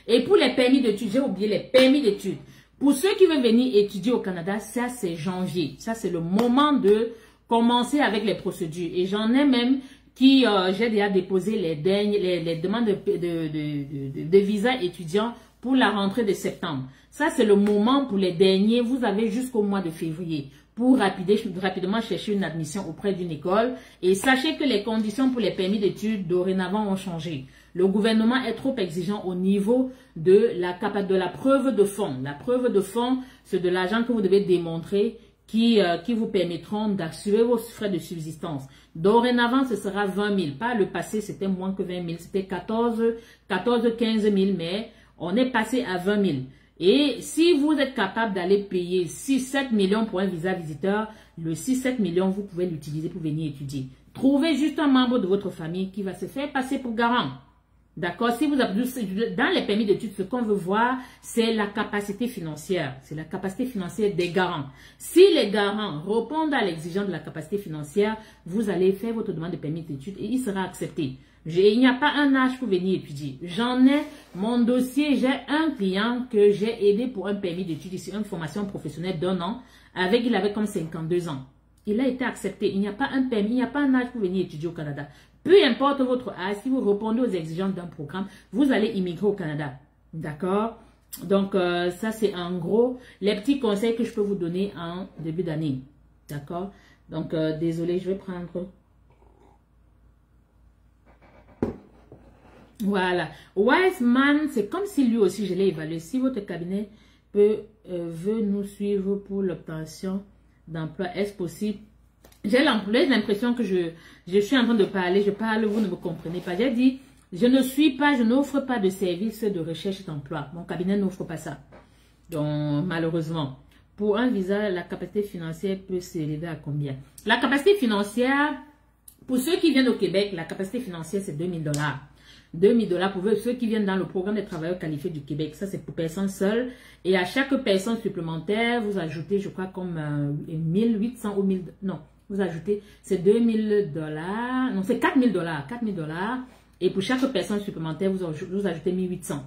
et pour les permis d'études, j'ai oublié les permis d'études. Pour ceux qui veulent venir étudier au Canada, ça c'est janvier. Ça c'est le moment de commencer avec les procédures. Et j'en ai même qui, j'ai déjà déposé les demandes de visa étudiant pour la rentrée de septembre. Ça c'est le moment pour les derniers. Vous avez jusqu'au mois de février pour rapidement chercher une admission auprès d'une école. Et sachez que les conditions pour les permis d'études dorénavant ont changé. Le gouvernement est trop exigeant au niveau de la preuve de fonds. La preuve de fonds, c'est de l'argent que vous devez démontrer qui vous permettront d'assurer vos frais de subsistance. Dorénavant, ce sera 20 000. Par le passé, c'était moins que 20 000. C'était 15 000, mais on est passé à 20 000. Et si vous êtes capable d'aller payer 6-7 millions pour un visa visiteur, le 6-7 millions, vous pouvez l'utiliser pour venir étudier. Trouvez juste un membre de votre famille qui va se faire passer pour garant. D'accord? Si vous avez, dans les permis d'études, ce qu'on veut voir, c'est la capacité financière. C'est la capacité financière des garants. Si les garants répondent à l'exigence de la capacité financière, vous allez faire votre demande de permis d'études et il sera accepté. Il n'y a pas un âge pour venir étudier. J'en ai mon dossier, j'ai un client que j'ai aidé pour un permis d'études ici, une formation professionnelle d'1 an, il avait comme 52 ans. Il a été accepté. Il n'y a pas un permis, il n'y a pas un âge pour venir étudier au Canada. Peu importe votre âge, si vous répondez aux exigences d'un programme, vous allez immigrer au Canada. D'accord? Donc, ça c'est en gros les petits conseils que je peux vous donner en début d'année. D'accord? Donc, désolé, je vais prendre... Voilà. Wiseman, c'est comme si lui aussi, je l'ai évalué. Si votre cabinet veut nous suivre pour l'obtention d'emploi, est-ce possible? J'ai l'impression que je suis en train de parler, je parle, vous ne me comprenez pas. J'ai dit, je n'offre pas de service de recherche d'emploi. Mon cabinet n'offre pas ça. Donc, malheureusement, pour un visa, la capacité financière peut s'élever à combien? La capacité financière, pour ceux qui viennent au Québec, la capacité financière, c'est 2 000 $. 2 000 $ pour ceux qui viennent dans le programme des travailleurs qualifiés du Québec. Ça, c'est pour personnes seules. Et à chaque personne supplémentaire, vous ajoutez, je crois, comme 1800 ou 1000... Non, vous ajoutez, c'est 2 000 $. Non, c'est 4 000 $. 4 000 $. Et pour chaque personne supplémentaire, vous ajoutez 1800.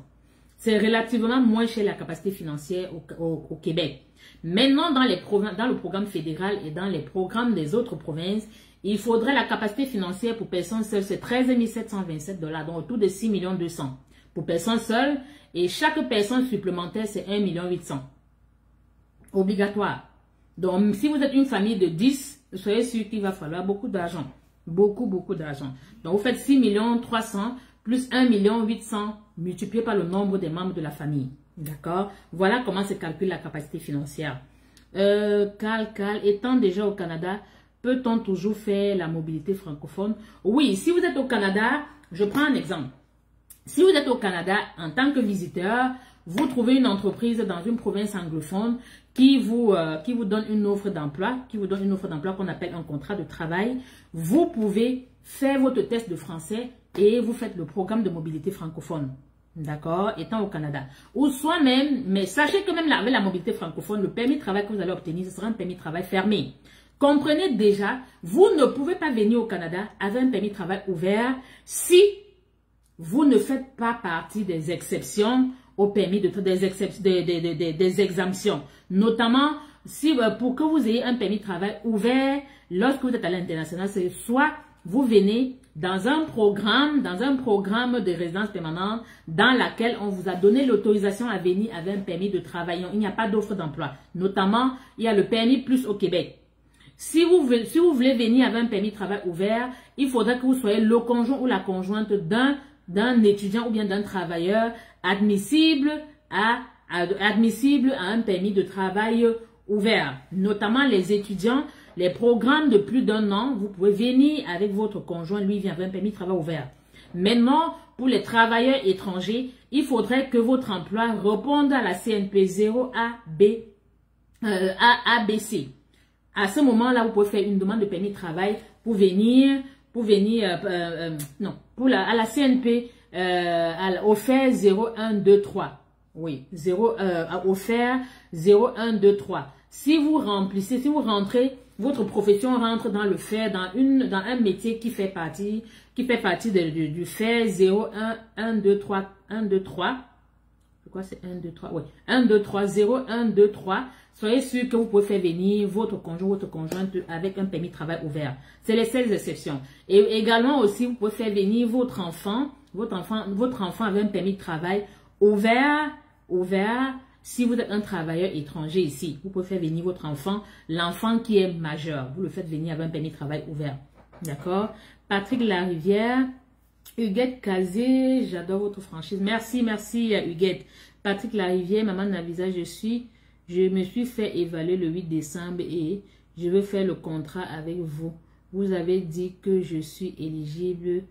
C'est relativement moins cher la capacité financière au Québec. Maintenant, dans le programme fédéral et dans les programmes des autres provinces, il faudrait la capacité financière pour personnes seules, c'est 13 727 $, donc autour de 6 200 000 pour personnes seules. Et chaque personne supplémentaire, c'est 1 800 000. Obligatoire. Donc, si vous êtes une famille de 10, soyez sûr qu'il va falloir beaucoup d'argent. Beaucoup d'argent. Donc, vous faites 6 300 000 plus 1 800 000 multiplié par le nombre des membres de la famille. D'accord? Voilà comment se calcule la capacité financière. Étant déjà au Canada, peut-on toujours faire la mobilité francophone? Oui, si vous êtes au Canada, je prends un exemple. Si vous êtes au Canada en tant que visiteur, vous trouvez une entreprise dans une province anglophone qui vous donne une offre d'emploi, qu'on appelle un contrat de travail. Vous pouvez faire votre test de français et vous faites le programme de mobilité francophone. D'accord, étant au Canada. Ou soit même, mais sachez que même avec la mobilité francophone, le permis de travail que vous allez obtenir, ce sera un permis de travail fermé. Comprenez déjà, vous ne pouvez pas venir au Canada avec un permis de travail ouvert si vous ne faites pas partie des exceptions au permis des exemptions. Notamment, si pour que vous ayez un permis de travail ouvert, lorsque vous êtes à l'international, c'est soit vous venez dans un programme de résidence permanente dans laquelle on vous a donné l'autorisation à venir avec un permis de travail. Il n'y a pas d'offre d'emploi. Notamment, il y a le permis plus au Québec. Si vous voulez venir avec un permis de travail ouvert, il faudra que vous soyez le conjoint ou la conjointe d'un étudiant ou bien d'un travailleur admissible à un permis de travail ouvert. Notamment les étudiants, les programmes de plus d'un an, vous pouvez venir avec votre conjoint, lui vient avec un permis de travail ouvert. Maintenant, pour les travailleurs étrangers, il faudrait que votre emploi réponde à la CNP 0 ABC. À ce moment-là, vous pouvez faire une demande de permis de travail pour venir à la CNP offert 0123. Oui, offert 0123. Si vous rentrez, votre profession rentre dans le fait, dans un métier qui fait partie du fait 0123. Pourquoi c'est 1, 2, 3? Oui, 1, 2, 3, 0, 1, 2, 3. Soyez sûr que vous pouvez faire venir votre conjoint, votre conjointe avec un permis de travail ouvert. C'est les seules exceptions. Et également aussi, vous pouvez faire venir votre enfant avec un permis de travail ouvert. Si vous êtes un travailleur étranger ici, vous pouvez faire venir votre enfant, l'enfant qui est majeur. Vous le faites venir avec un permis de travail ouvert. D'accord? Patrick Larivière. Huguette Kazé, j'adore votre franchise. Merci Huguette. Patrick Larivière, maman Navisa, je me suis fait évaluer le 8 décembre et je veux faire le contrat avec vous. Vous avez dit que je suis éligible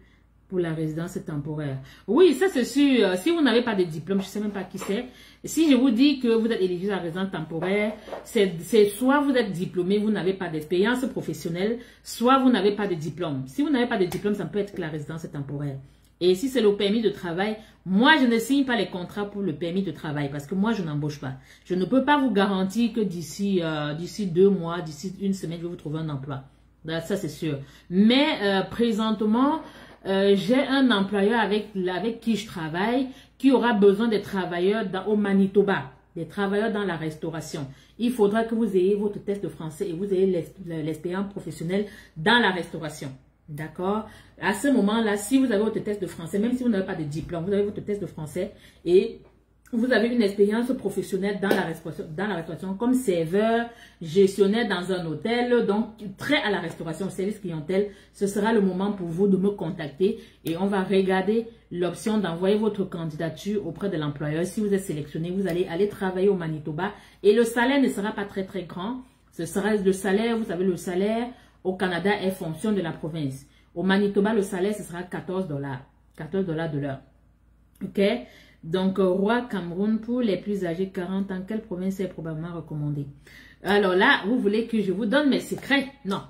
pour la résidence temporaire. Oui, ça c'est sûr. Si vous n'avez pas de diplôme, je ne sais même pas qui c'est. Si je vous dis que vous êtes éligible à la résidence temporaire, c'est soit vous êtes diplômé, vous n'avez pas d'expérience professionnelle, soit vous n'avez pas de diplôme. Si vous n'avez pas de diplôme, ça peut être que la résidence temporaire. Et si c'est le permis de travail, moi je ne signe pas les contrats pour le permis de travail parce que moi je n'embauche pas. Je ne peux pas vous garantir que d'ici 2 mois, d'ici une semaine, je vais vous trouver un emploi. Ça c'est sûr. Mais présentement, j'ai un employeur avec qui je travaille qui aura besoin des travailleurs au Manitoba, des travailleurs dans la restauration. Il faudra que vous ayez votre test de français et vous ayez l'expérience professionnelle dans la restauration. D'accord? À ce moment-là, si vous avez votre test de français, même si vous n'avez pas de diplôme, vous avez votre test de français et vous avez une expérience professionnelle dans la restauration comme serveur, gestionnaire dans un hôtel, donc trait à la restauration, service clientèle, ce sera le moment pour vous de me contacter et on va regarder l'option d'envoyer votre candidature auprès de l'employeur. Si vous êtes sélectionné, vous allez aller travailler au Manitoba et le salaire ne sera pas très grand. Ce sera le salaire, vous savez, le salaire au Canada est fonction de la province. Au Manitoba, le salaire, ce sera 14 $. 14 $ de l'heure. OK? Donc, Roi Cameroun, pour les plus âgés, 40 ans, quelle province est probablement recommandée? Alors là, vous voulez que je vous donne mes secrets? Non.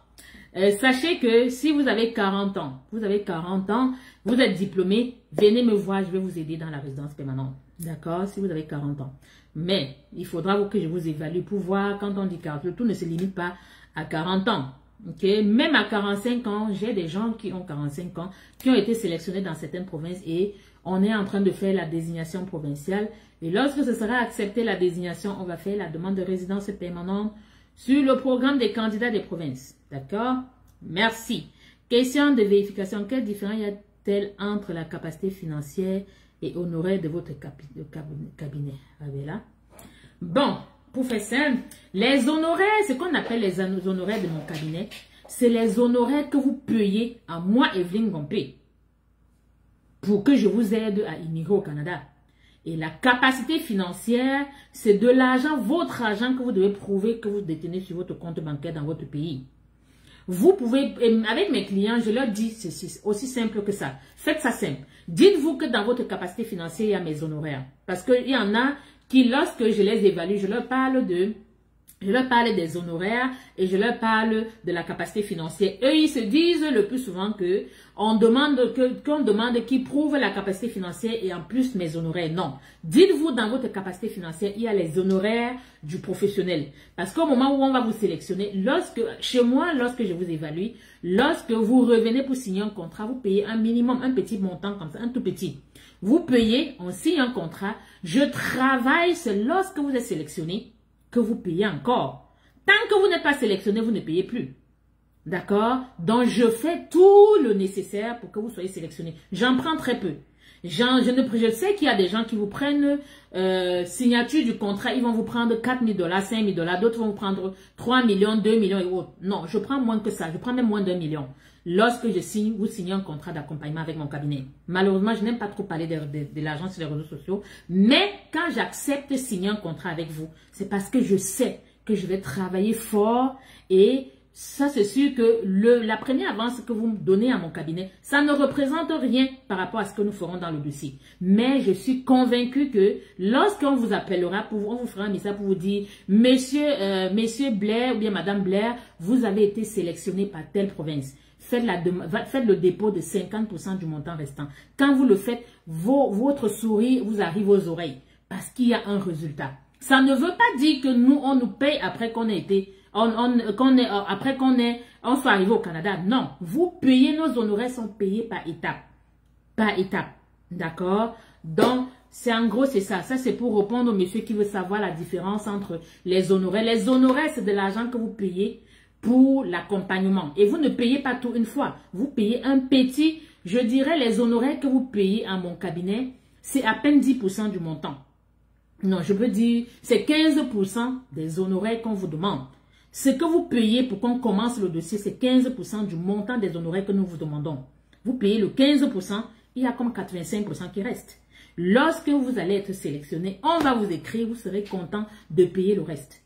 Sachez que si vous avez 40 ans, vous êtes diplômé, venez me voir, je vais vous aider dans la résidence permanente. D'accord? Si vous avez 40 ans. Mais, il faudra que je vous évalue pour voir, quand on dit 40, tout ne se limite pas à 40 ans. Okay? Même à 45 ans, j'ai des gens qui ont 45 ans, qui ont été sélectionnés dans certaines provinces et on est en train de faire la désignation provinciale. Et lorsque ce sera accepté la désignation, on va faire la demande de résidence permanente sur le programme des candidats des provinces. D'accord? Merci. Question de vérification. Quelle différence y a-t-il entre la capacité financière et honoraire de votre cabinet? Là. Bon, pour faire simple, les honoraires, ce qu'on appelle les honoraires de mon cabinet, c'est les honoraires que vous payez à moi, Evelyne Gompé, pour que je vous aide à immigrer au Canada. Et la capacité financière, c'est de l'argent, votre argent que vous devez prouver que vous détenez sur votre compte bancaire dans votre pays. Vous pouvez, avec mes clients, je leur dis, c'est aussi simple que ça. Faites ça simple. Dites-vous que dans votre capacité financière, il y a mes honoraires. Parce qu'il y en a qui, lorsque je les évalue, je leur parle des honoraires et je leur parle de la capacité financière. Eux, ils se disent le plus souvent qu'on demande qu'ils prouvent la capacité financière et en plus mes honoraires. Non. Dites-vous dans votre capacité financière, il y a les honoraires du professionnel. Parce qu'au moment où on va vous sélectionner, chez moi, lorsque je vous évalue, lorsque vous revenez pour signer un contrat, vous payez un minimum, un petit montant comme ça, un tout petit. Vous payez, on signe un contrat, je travaille, c'est lorsque vous êtes sélectionné que vous payez encore. Tant que vous n'êtes pas sélectionné, vous ne payez plus. D'accord? Donc, je fais tout le nécessaire pour que vous soyez sélectionné. J'en prends très peu. Je sais qu'il y a des gens qui vous prennent signature du contrat, ils vont vous prendre 4 000 $, 5 000 $, d'autres vont vous prendre 3 millions, 2 millions et autres. Non, je prends moins que ça. Je prends même moins d'1 million. Lorsque vous signez un contrat d'accompagnement avec mon cabinet. Malheureusement, je n'aime pas trop parler de l'argent sur les réseaux sociaux. Mais quand j'accepte de signer un contrat avec vous, c'est parce que je sais que je vais travailler fort et ça, c'est sûr que la première avance que vous me donnez à mon cabinet, ça ne représente rien par rapport à ce que nous ferons dans le dossier. Mais je suis convaincue que lorsqu'on vous appellera, on vous fera un message pour vous dire, Monsieur Blair ou bien Madame Blair, vous avez été sélectionné par telle province. Faites le dépôt de 50% du montant restant. Quand vous le faites, votre sourire vous arrive aux oreilles parce qu'il y a un résultat. Ça ne veut pas dire que nous, on nous paye après qu'on ait été... après on soit arrivé au Canada. Non, vous payez, nos honoraires sont payés par étape. Par étape. D'accord? Donc, en gros, c'est ça. Ça, c'est pour répondre au monsieur qui veut savoir la différence entre les honoraires. Les honoraires, c'est de l'argent que vous payez pour l'accompagnement. Et vous ne payez pas tout une fois. Vous payez un petit, je dirais, les honoraires que vous payez à mon cabinet, c'est à peine 10% du montant. Non, je veux dire, c'est 15% des honoraires qu'on vous demande. Ce que vous payez pour qu'on commence le dossier, c'est 15% du montant des honoraires que nous vous demandons. Vous payez le 15%, il y a comme 85% qui reste. Lorsque vous allez être sélectionné, on va vous écrire, vous serez content de payer le reste.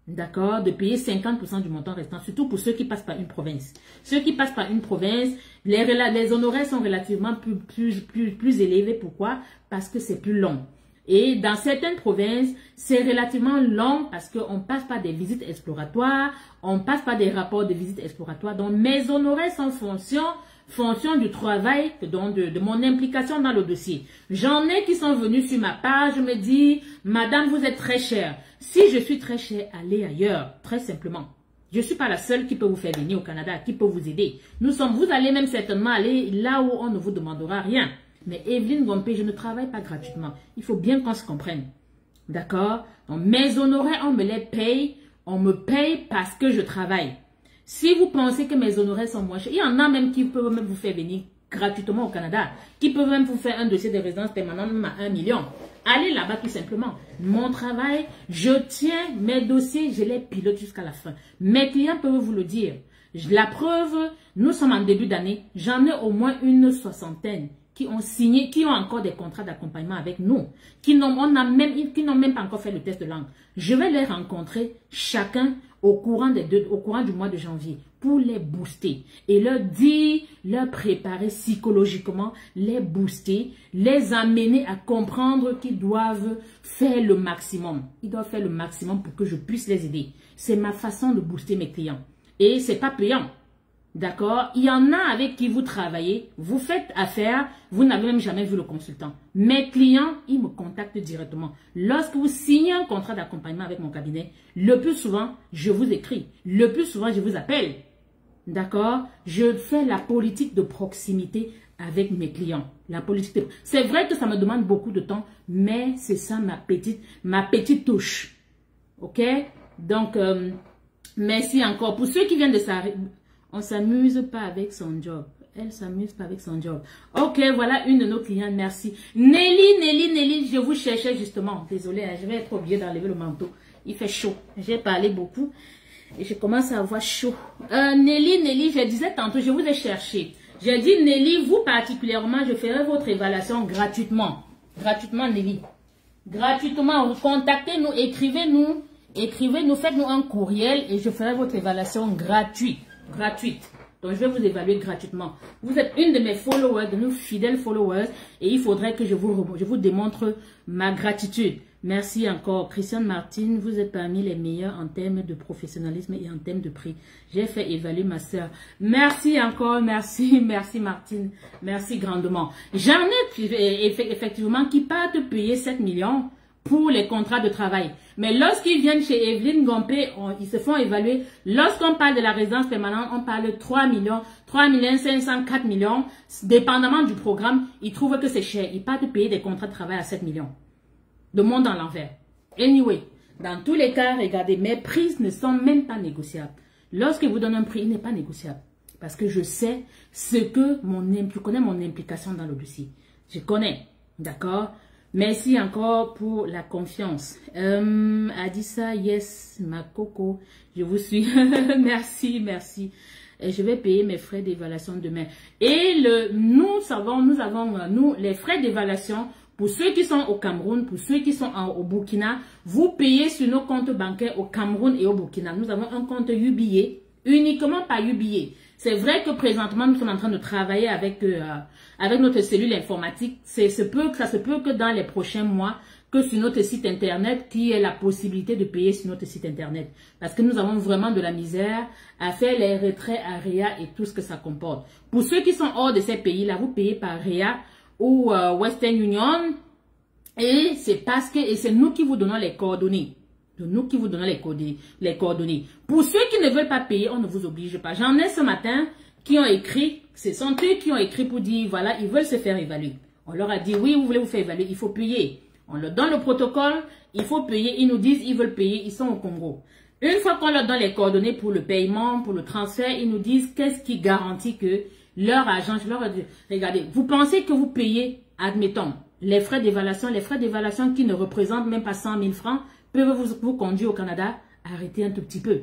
D'accord? De payer 50% du montant restant, surtout pour ceux qui passent par une province. Ceux qui passent par une province, les honoraires sont relativement plus élevés. Pourquoi? Parce que c'est plus long. Et dans certaines provinces, c'est relativement long parce qu'on passe par des visites exploratoires, on passe par des rapports de visites exploratoires. Donc, mes honoraires sont fonction du travail, de mon implication dans le dossier. J'en ai qui sont venus sur ma page, me disent, Madame, vous êtes très chère. Si je suis très chère, allez ailleurs, très simplement. Je ne suis pas la seule qui peut vous faire venir au Canada, qui peut vous aider. Vous allez même certainement aller là où on ne vous demandera rien. Mais Evelyne Gompé, je ne travaille pas gratuitement. Il faut bien qu'on se comprenne. D'accord? Donc, mes honoraires, on me les paye. On me paye parce que je travaille. Si vous pensez que mes honoraires sont moins chers, il y en a même qui peuvent même vous faire venir gratuitement au Canada. Qui peuvent même vous faire un dossier de résidence permanente même à 1 million. Allez là-bas tout simplement. Mon travail, je tiens mes dossiers, je les pilote jusqu'à la fin. Mes clients peuvent vous le dire. La preuve, nous sommes en début d'année. J'en ai au moins une soixantaine qui ont signé, qui ont encore des contrats d'accompagnement avec nous, qui n'ont même pas encore fait le test de langue. Je vais les rencontrer chacun au courant du mois de janvier pour les booster et leur dire, leur préparer psychologiquement, les booster, les amener à comprendre qu'ils doivent faire le maximum. Ils doivent faire le maximum pour que je puisse les aider. C'est ma façon de booster mes clients. Et c'est pas payant. D'accord? Il y en a avec qui vous travaillez, vous faites affaire, vous n'avez même jamais vu le consultant. Mes clients, ils me contactent directement. Lorsque vous signez un contrat d'accompagnement avec mon cabinet, le plus souvent, je vous écris. Le plus souvent, je vous appelle. D'accord? Je fais la politique de proximité avec mes clients. La politique. C'est vrai que ça me demande beaucoup de temps, mais c'est ça ma petite touche. Ok? Donc, merci encore. Pour ceux qui viennent de s'arrêter, on ne s'amuse pas avec son job. Elle s'amuse pas avec son job. Ok, voilà une de nos clientes. Merci. Nelly, je vous cherchais justement. Désolée, hein, je vais être obligée d'enlever le manteau. Il fait chaud. J'ai parlé beaucoup et je commence à avoir chaud. Nelly, je disais tantôt, je vous ai cherché. J'ai dit, Nelly, vous particulièrement, je ferai votre évaluation gratuitement. Gratuitement, Nelly. Gratuitement, contactez-nous, écrivez-nous, faites-nous un courriel et je ferai votre évaluation gratuite. Donc, je vais vous évaluer gratuitement. Vous êtes une de mes followers, de nos fidèles followers. Et il faudrait que je vous démontre ma gratitude. Merci encore. Christiane Martine, vous êtes parmi les meilleurs en termes de professionnalisme et en termes de prix. J'ai fait évaluer ma soeur. Merci encore. Merci Martine. Merci grandement. J'en ai effectivement qui partent payer 7 millions pour les contrats de travail. Mais lorsqu'ils viennent chez Evelyne Gompé, ils se font évaluer. Lorsqu'on parle de la résidence permanente, on parle de 3 millions, 3 500, 4 millions. Dépendamment du programme, ils trouvent que c'est cher. Ils partent payer des contrats de travail à 7 millions. Le monde à l'envers. Anyway, dans tous les cas, regardez, mes prix ne sont même pas négociables. Lorsque je vous donne un prix, il n'est pas négociable. Parce que je sais je connais mon implication dans le dossier. Je connais. D'accord? Merci encore pour la confiance. Adissa, yes, ma coco, je vous suis. merci. Et je vais payer mes frais d'évaluation demain. Et nous avons les frais d'évaluation Pour ceux qui sont au Cameroun, pour ceux qui sont au Burkina, vous payez sur nos comptes bancaires au Cameroun et au Burkina. Nous avons un compte UBA, uniquement par UBA. C'est vrai que présentement, nous sommes en train de travailler avec notre cellule informatique. Ça se peut que dans les prochains mois, que sur notre site internet, qu'il y ait la possibilité de payer sur notre site internet. Parce que nous avons vraiment de la misère à faire les retraits à REA et tout ce que ça comporte. Pour ceux qui sont hors de ces pays-là, vous payez par REA ou Western Union. Et c'est parce que c'est nous qui vous donnons les coordonnées. Nous qui vous donnons les coordonnées. Pour ceux qui ne veulent pas payer, on ne vous oblige pas. J'en ai ce matin qui ont écrit, ce sont eux qui ont écrit pour dire, voilà, ils veulent se faire évaluer. On leur a dit, oui, vous voulez vous faire évaluer, il faut payer. On leur donne le protocole, il faut payer. Ils nous disent, ils veulent payer, ils sont au Congo. Une fois qu'on leur donne les coordonnées pour le paiement, pour le transfert, ils nous disent qu'est-ce qui garantit que leur agent, je leur ai dit, regardez, vous pensez que vous payez, admettons, les frais d'évaluation qui ne représentent même pas 100 000 francs, peuvent vous conduire au Canada, arrêtez un tout petit peu.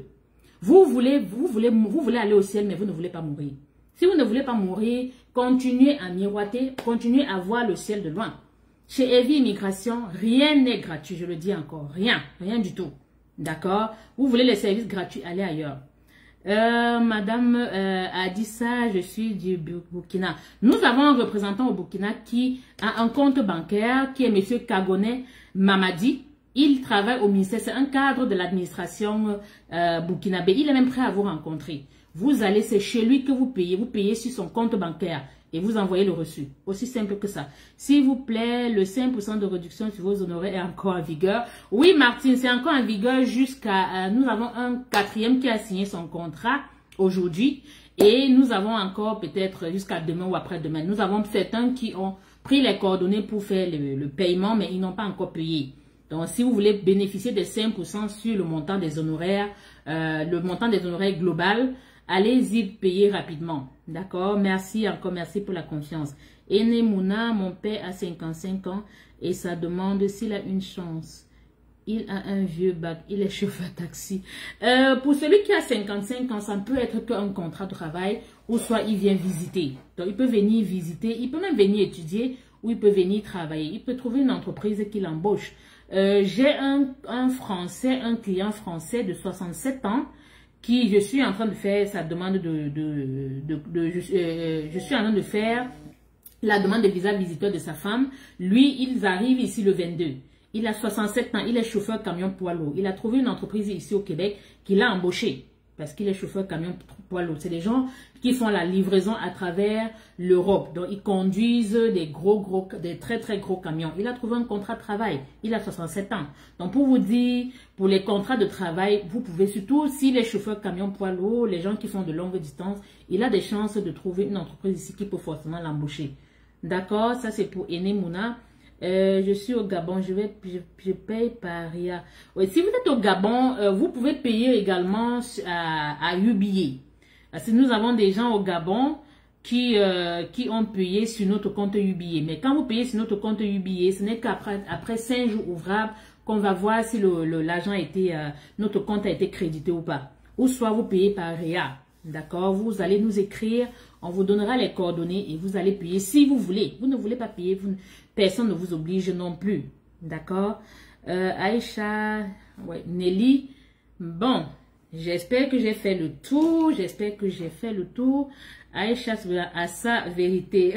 Vous voulez aller au ciel, mais vous ne voulez pas mourir. Si vous ne voulez pas mourir, continuez à miroiter, continuez à voir le ciel de loin. Chez Evie Immigration, rien n'est gratuit, je le dis encore, rien du tout. D'accord? Vous voulez les services gratuits, allez ailleurs. Madame a dit ça, je suis du Burkina. Nous avons un représentant au Burkina qui a un compte bancaire, qui est monsieur Kagone Mamadi. Il travaille au ministère, c'est un cadre de l'administration burkinabé. Il est même prêt à vous rencontrer. Vous allez, c'est chez lui que vous payez sur son compte bancaire et vous envoyez le reçu. Aussi simple que ça. S'il vous plaît, le 5% de réduction sur vos honoraires est encore en vigueur. Oui, Martine, c'est encore en vigueur jusqu'à... nous avons un quatrième qui a signé son contrat aujourd'hui et nous avons encore peut-être jusqu'à demain ou après-demain. Nous avons certains qui ont pris les coordonnées pour faire le paiement, mais ils n'ont pas encore payé. Donc, si vous voulez bénéficier des 5% sur le montant des honoraires, global, allez-y payer rapidement. D'accord? Merci encore, merci pour la confiance. Ene Mouna, mon père a 55 ans et ça demande s'il a une chance. Il a un vieux bac, il est chauffeur taxi. Pour celui qui a 55 ans, ça ne peut être qu'un contrat de travail ou soit il vient visiter. Donc, il peut venir visiter, il peut même venir étudier ou il peut venir travailler. Il peut trouver une entreprise qui l'embauche. J'ai un client français de 67 ans qui, je suis en train de faire sa demande je suis en train de faire la demande de visa visiteur de sa femme. Lui, ils arrivent ici le 22. Il a 67 ans, il est chauffeur camion poids lourd. Il a trouvé une entreprise ici au Québec qui l'a embauché. Parce qu'il est chauffeur camion poids lourd. C'est des gens qui font la livraison à travers l'Europe. Donc, ils conduisent des très très gros camions. Il a trouvé un contrat de travail. Il a 67 ans. Donc, pour vous dire, pour les contrats de travail, vous pouvez surtout, si les chauffeurs camion poids lourd, les gens qui font de longues distances, il a des chances de trouver une entreprise ici qui peut forcément l'embaucher. D'accord? Ça, c'est pour Ene Mouna. Je suis au Gabon, je paye par RIA. Ouais, si vous êtes au Gabon, vous pouvez payer également à UBA. Parce que nous avons des gens au Gabon qui ont payé sur notre compte UBA. Mais quand vous payez sur notre compte UBA, ce n'est qu'après 5 jours ouvrables qu'on va voir si l'argent a été, notre compte a été crédité ou pas. Ou soit vous payez par RIA. D'accord? Vous allez nous écrire, on vous donnera les coordonnées et vous allez payer si vous voulez. Vous ne voulez pas payer, personne ne vous oblige non plus. D'accord? Aïcha, ouais, Nelly, bon, j'espère que j'ai fait le tour. Aïcha, à sa vérité.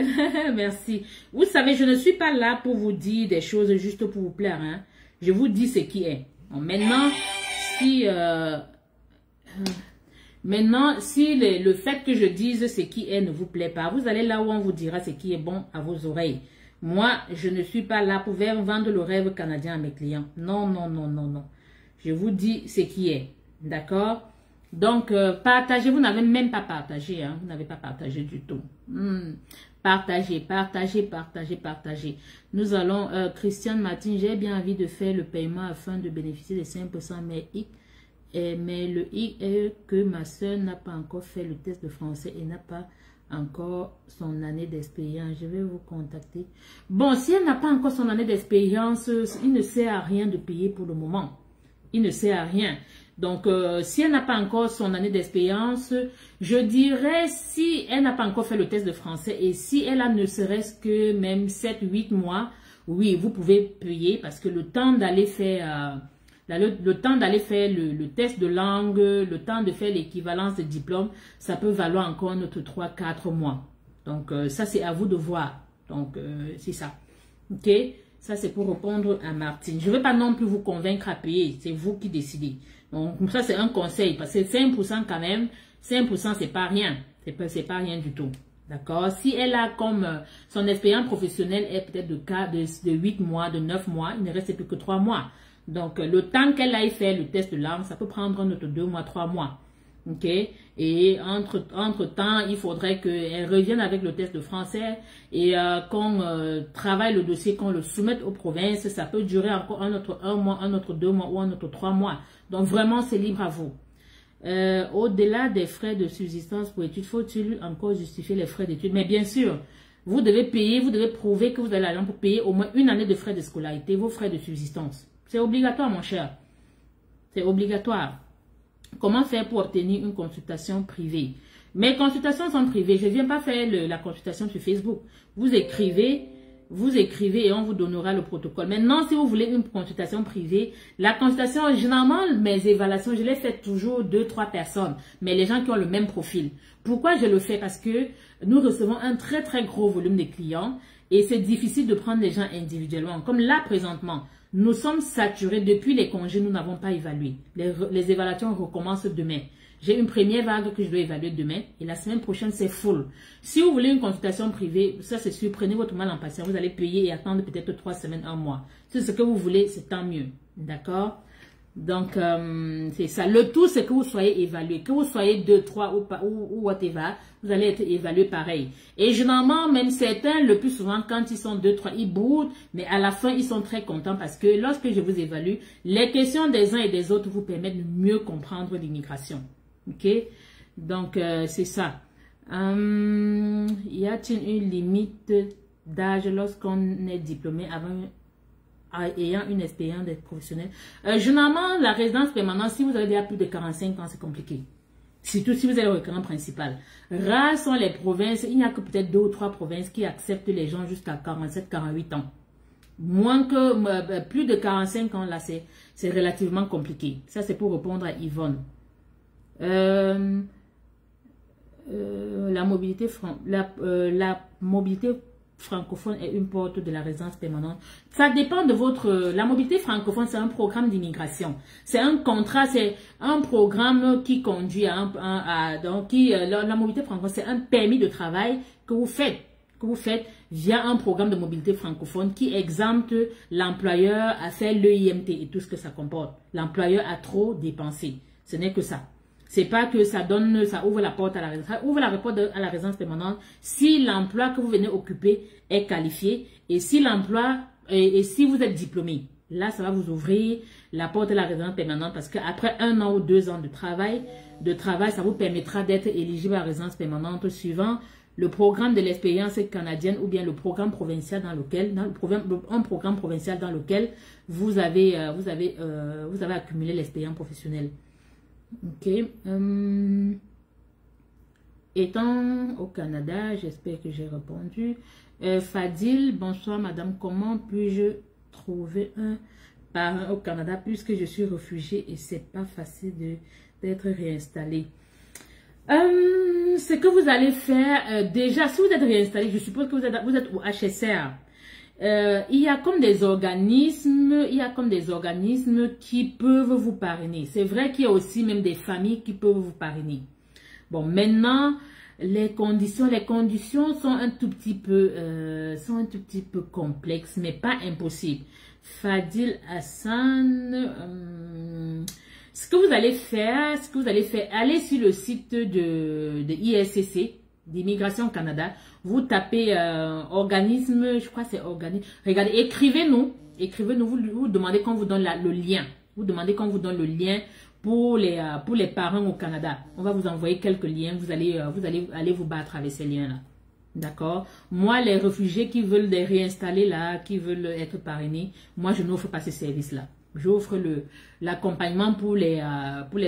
Merci. Vous savez, je ne suis pas là pour vous dire des choses juste pour vous plaire. Hein. Je vous dis ce qui est. Bon, maintenant, si le fait que je dise ce qui est ne vous plaît pas, vous allez là où on vous dira ce qui est bon à vos oreilles. Moi, je ne suis pas là pour vendre le rêve canadien à mes clients. Non, non, non, non, non. Je vous dis ce qui est. D'accord? Donc, partagez. Vous n'avez même pas partagé. Hein? Vous n'avez pas partagé du tout. Partagez, partagez, partagez, partagez. Nous allons, Christiane Martin, j'ai bien envie de faire le paiement afin de bénéficier des 5%, mais le hic est que ma soeur n'a pas encore fait le test de français et n'a pas encore son année d'expérience. Je vais vous contacter. Bon, si elle n'a pas encore son année d'expérience, il ne sert à rien de payer pour le moment. Il ne sert à rien. Donc, si elle n'a pas encore son année d'expérience, je dirais si elle n'a pas encore fait le test de français et si elle a ne serait-ce que même 7-8 mois, oui, vous pouvez payer parce que le temps d'aller faire, le temps d'aller faire le test de langue, le temps de faire l'équivalence de diplôme, ça peut valoir encore notre 3-4 mois. Donc, ça, c'est à vous de voir. Donc, c'est ça. OK? Ça, c'est pour répondre à Martine. Je ne vais pas non plus vous convaincre à payer. C'est vous qui décidez. Donc, ça, c'est un conseil. Parce que 5% quand même, 5%, c'est pas rien. C'est pas rien du tout. D'accord? Si elle a comme son expérience professionnelle est peut-être de 8 mois, de 9 mois, il ne reste plus que 3 mois. Donc, le temps qu'elle aille faire le test de langue, ça peut prendre notre 2 mois, 3 mois. OK? Et entre-temps, il faudrait qu'elle revienne avec le test de français et qu'on travaille le dossier, qu'on le soumette aux provinces. Ça peut durer encore un autre 1 mois, un autre 2 mois ou un autre 3 mois. Donc, vraiment, c'est libre à vous. Au-delà des frais de subsistance pour études, faut-il encore justifier les frais d'études? Mais bien sûr, vous devez payer, vous devez prouver que vous avez l'argent pour payer au moins 1 année de frais de scolarité, vos frais de subsistance. C'est obligatoire, mon cher. C'est obligatoire. Comment faire pour obtenir une consultation privée? Mes consultations sont privées. Je ne viens pas faire la consultation sur Facebook. Vous écrivez et on vous donnera le protocole. Maintenant, si vous voulez une consultation privée, la consultation, généralement, mes évaluations, je les fais toujours 2-3 personnes, mais les gens qui ont le même profil. Pourquoi je le fais? Parce que nous recevons un très très gros volume de clients et c'est difficile de prendre les gens individuellement. Comme là, présentement, nous sommes saturés. Depuis les congés, nous n'avons pas évalué. Les évaluations recommencent demain. J'ai une première vague que je dois évaluer demain et la semaine prochaine, c'est full. Si vous voulez une consultation privée, ça c'est sûr, prenez votre mal en patience. Vous allez payer et attendre peut-être 3 semaines, 1 mois. Si c'est ce que vous voulez, c'est tant mieux. D'accord? Donc, c'est ça. Le tout, c'est que vous soyez évalué. Que vous soyez 2, 3 ou whatever, vous allez être évalué pareil. Et généralement, même certains, le plus souvent, quand ils sont 2, 3, ils boudent, mais à la fin, ils sont très contents parce que lorsque je vous évalue, les questions des uns et des autres vous permettent de mieux comprendre l'immigration. OK? Donc, c'est ça. Y a-t-il une limite d'âge lorsqu'on est diplômé ayant une expérience d'être professionnel? Généralement, la résidence permanente, si vous avez déjà plus de 45 ans, c'est compliqué. Surtout si vous êtes le requérant principal. Rares sont les provinces, il n'y a que peut-être 2 ou 3 provinces qui acceptent les gens jusqu'à 47, 48 ans. Moins que plus de 45 ans, là, c'est relativement compliqué. Ça, c'est pour répondre à Yvonne. La mobilité francophone est une porte de la résidence permanente. Ça dépend de la mobilité francophone, c'est un programme d'immigration. C'est un contrat, c'est un programme qui conduit la mobilité francophone, c'est un permis de travail que vous faites via un programme de mobilité francophone qui exempte l'employeur à faire l'EIMT et tout ce que ça comporte. L'employeur a trop dépensé. Ce n'est que ça. C'est pas que ça ouvre la porte à la résidence. Ça ouvre la porte à la résidence permanente si l'emploi que vous venez occuper est qualifié et si si vous êtes diplômé. Là, ça va vous ouvrir la porte à la résidence permanente parce qu'après 1 an ou 2 ans de travail, ça vous permettra d'être éligible à la résidence permanente suivant le programme de l'expérience canadienne ou bien le programme provincial dans lequel, un programme provincial dans lequel vous avez accumulé l'expérience professionnelle. Ok. Étant au Canada, j'espère que j'ai répondu. Fadil, bonsoir madame. Comment puis-je trouver un parent au Canada puisque je suis réfugiée et c'est pas facile d'être réinstallée? Ce que vous allez faire, déjà, si vous êtes réinstallé, je suppose que vous êtes au HSR. Il y a comme des organismes, qui peuvent vous parrainer. C'est vrai qu'il y a aussi même des familles qui peuvent vous parrainer. Bon, maintenant, les conditions sont un tout petit peu, complexes, mais pas impossibles. Fadil Hassan, ce que vous allez faire, allez sur le site de ISCC, d'Immigration Canada, vous tapez organisme, je crois que c'est organisme. Regardez, écrivez-nous, vous demandez qu'on vous donne le lien. Vous demandez qu'on vous donne le lien pour les parents au Canada. On va vous envoyer quelques liens, vous allez aller vous battre avec ces liens-là. D'accord? Moi, les réfugiés qui veulent les réinstaller là, qui veulent être parrainés, moi, je n'offre pas ce service-là. J'offre l'accompagnement pour les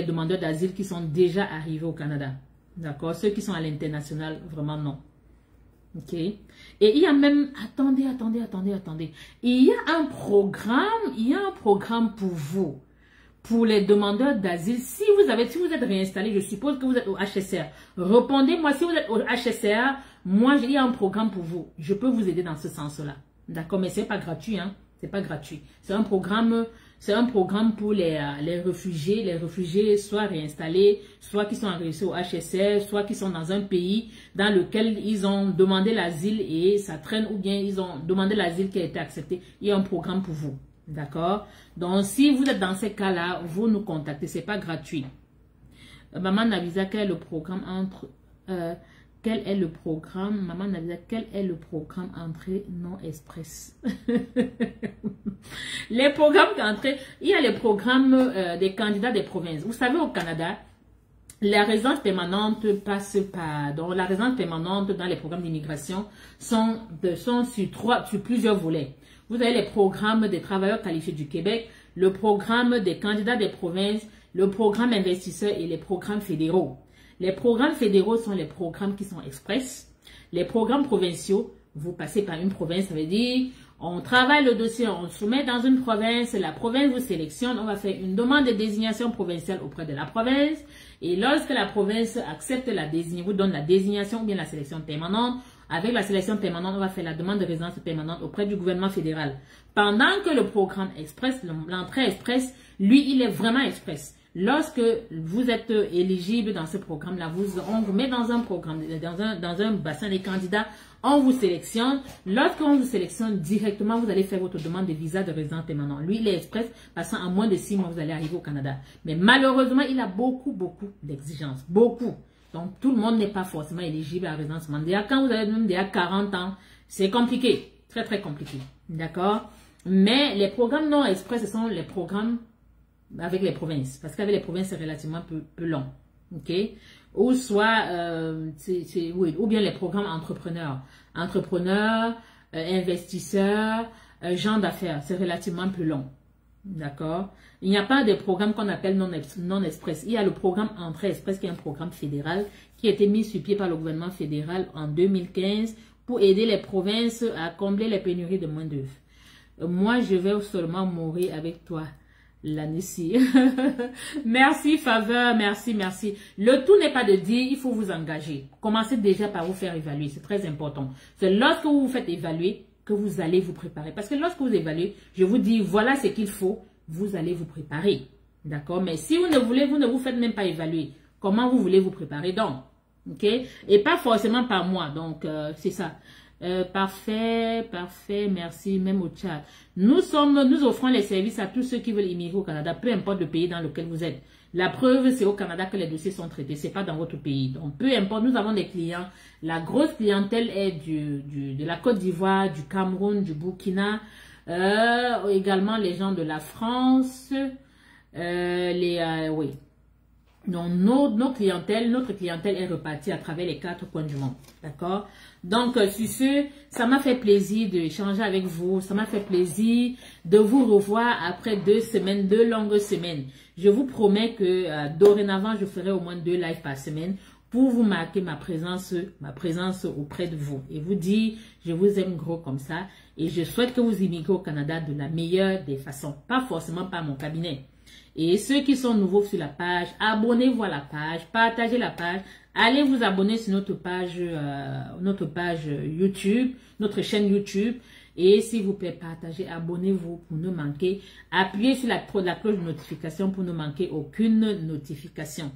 demandeurs d'asile qui sont déjà arrivés au Canada. D'accord? Ceux qui sont à l'international, vraiment non. Ok. Et il y a même, attendez. Il y a un programme pour vous. Pour les demandeurs d'asile, si vous êtes réinstallé, je suppose que vous êtes au HCR. Répondez-moi, si vous êtes au HCR, moi, il y a un programme pour vous. Je peux vous aider dans ce sens-là. D'accord, mais c'est pas gratuit, hein. C'est pas gratuit. C'est un programme pour les réfugiés soit réinstallés, soit qui sont enregistrés au HCR, soit qui sont dans un pays dans lequel ils ont demandé l'asile et ça traîne, ou bien ils ont demandé l'asile qui a été accepté. Il y a un programme pour vous. D'accord? Donc, si vous êtes dans ces cas-là, vous nous contactez. C'est pas gratuit. Maman Navisa, quel est le programme Maman Navisa, quel est le programme entrée non express? Les programmes d'entrée, il y a les programmes des candidats des provinces. Vous savez, au Canada, la résidence permanente passe par... Donc, la résidence permanente dans les programmes d'immigration sont sur plusieurs volets. Vous avez les programmes des travailleurs qualifiés du Québec, le programme des candidats des provinces, le programme investisseurs et les programmes fédéraux. Les programmes fédéraux sont les programmes qui sont express. Les programmes provinciaux, vous passez par une province, ça veut dire on travaille le dossier, on le soumet dans une province, la province vous sélectionne, on va faire une demande de désignation provinciale auprès de la province. Et lorsque la province accepte la désignation, vous donne la désignation ou bien la sélection permanente, avec la sélection permanente, on va faire la demande de résidence permanente auprès du gouvernement fédéral. Pendant que le programme express, l'entrée express, lui, il est vraiment express. Lorsque vous êtes éligible dans ce programme-là, on vous met dans un programme, dans un bassin des candidats, on vous sélectionne. Lorsqu'on vous sélectionne directement, vous allez faire votre demande de visa de résidence permanente. Lui, il est express, parce qu'en moins de 6 mois, vous allez arriver au Canada. Mais malheureusement, il a beaucoup d'exigences. Beaucoup. Donc, tout le monde n'est pas forcément éligible à la résidence permanente. Quand vous avez même déjà 40 ans, c'est compliqué. Très compliqué. D'accord? Mais les programmes non express, ce sont les programmes avec les provinces. Parce qu'avec les provinces, c'est relativement peu long. OK? Ou soit, oui, ou bien les programmes entrepreneurs. Entrepreneurs, investisseurs, gens d'affaires. C'est relativement plus long. D'accord? Il n'y a pas de programme qu'on appelle non express. Il y a le programme Entrée Express qui est un programme fédéral qui a été mis sur pied par le gouvernement fédéral en 2015 pour aider les provinces à combler les pénuries de main-d'œuvre. Moi, je vais seulement mourir avec toi l'année-ci. Merci, faveur, merci. Le tout n'est pas de dire, il faut vous engager. Commencez déjà par vous faire évaluer, c'est très important. C'est lorsque vous vous faites évaluer que vous allez vous préparer. Parce que lorsque vous évaluez, je vous dis, voilà ce qu'il faut, vous allez vous préparer. D'accord? Mais si vous ne vous faites même pas évaluer, comment vous voulez vous préparer donc? Ok? Et pas forcément par moi. Donc, c'est ça. Parfait, merci, même au chat. Nous offrons les services à tous ceux qui veulent immigrer au Canada, peu importe le pays dans lequel vous êtes. La preuve, c'est au Canada que les dossiers sont traités, c'est pas dans votre pays. Donc, peu importe, nous avons des clients. La grosse clientèle est de la Côte d'Ivoire, du Cameroun, du Burkina, également les gens de la France, oui. Donc, notre clientèle est repartie à travers les 4 coins du monde. D'accord? Donc, sur ce, ça m'a fait plaisir d'échanger avec vous. Ça m'a fait plaisir de vous revoir après 2 semaines, 2 longues semaines. Je vous promets que dorénavant, je ferai au moins 2 lives par semaine pour vous marquer ma présence auprès de vous. Et vous dire, je vous aime gros comme ça. Et je souhaite que vous immigrez au Canada de la meilleure des façons. Pas forcément par mon cabinet. Et ceux qui sont nouveaux sur la page, abonnez-vous à la page, partagez la page, allez vous abonner sur notre page YouTube, notre chaîne YouTube. Et s'il vous plaît, partagez, abonnez-vous pour ne manquer. Appuyez sur la cloche de notification pour ne manquer aucune notification.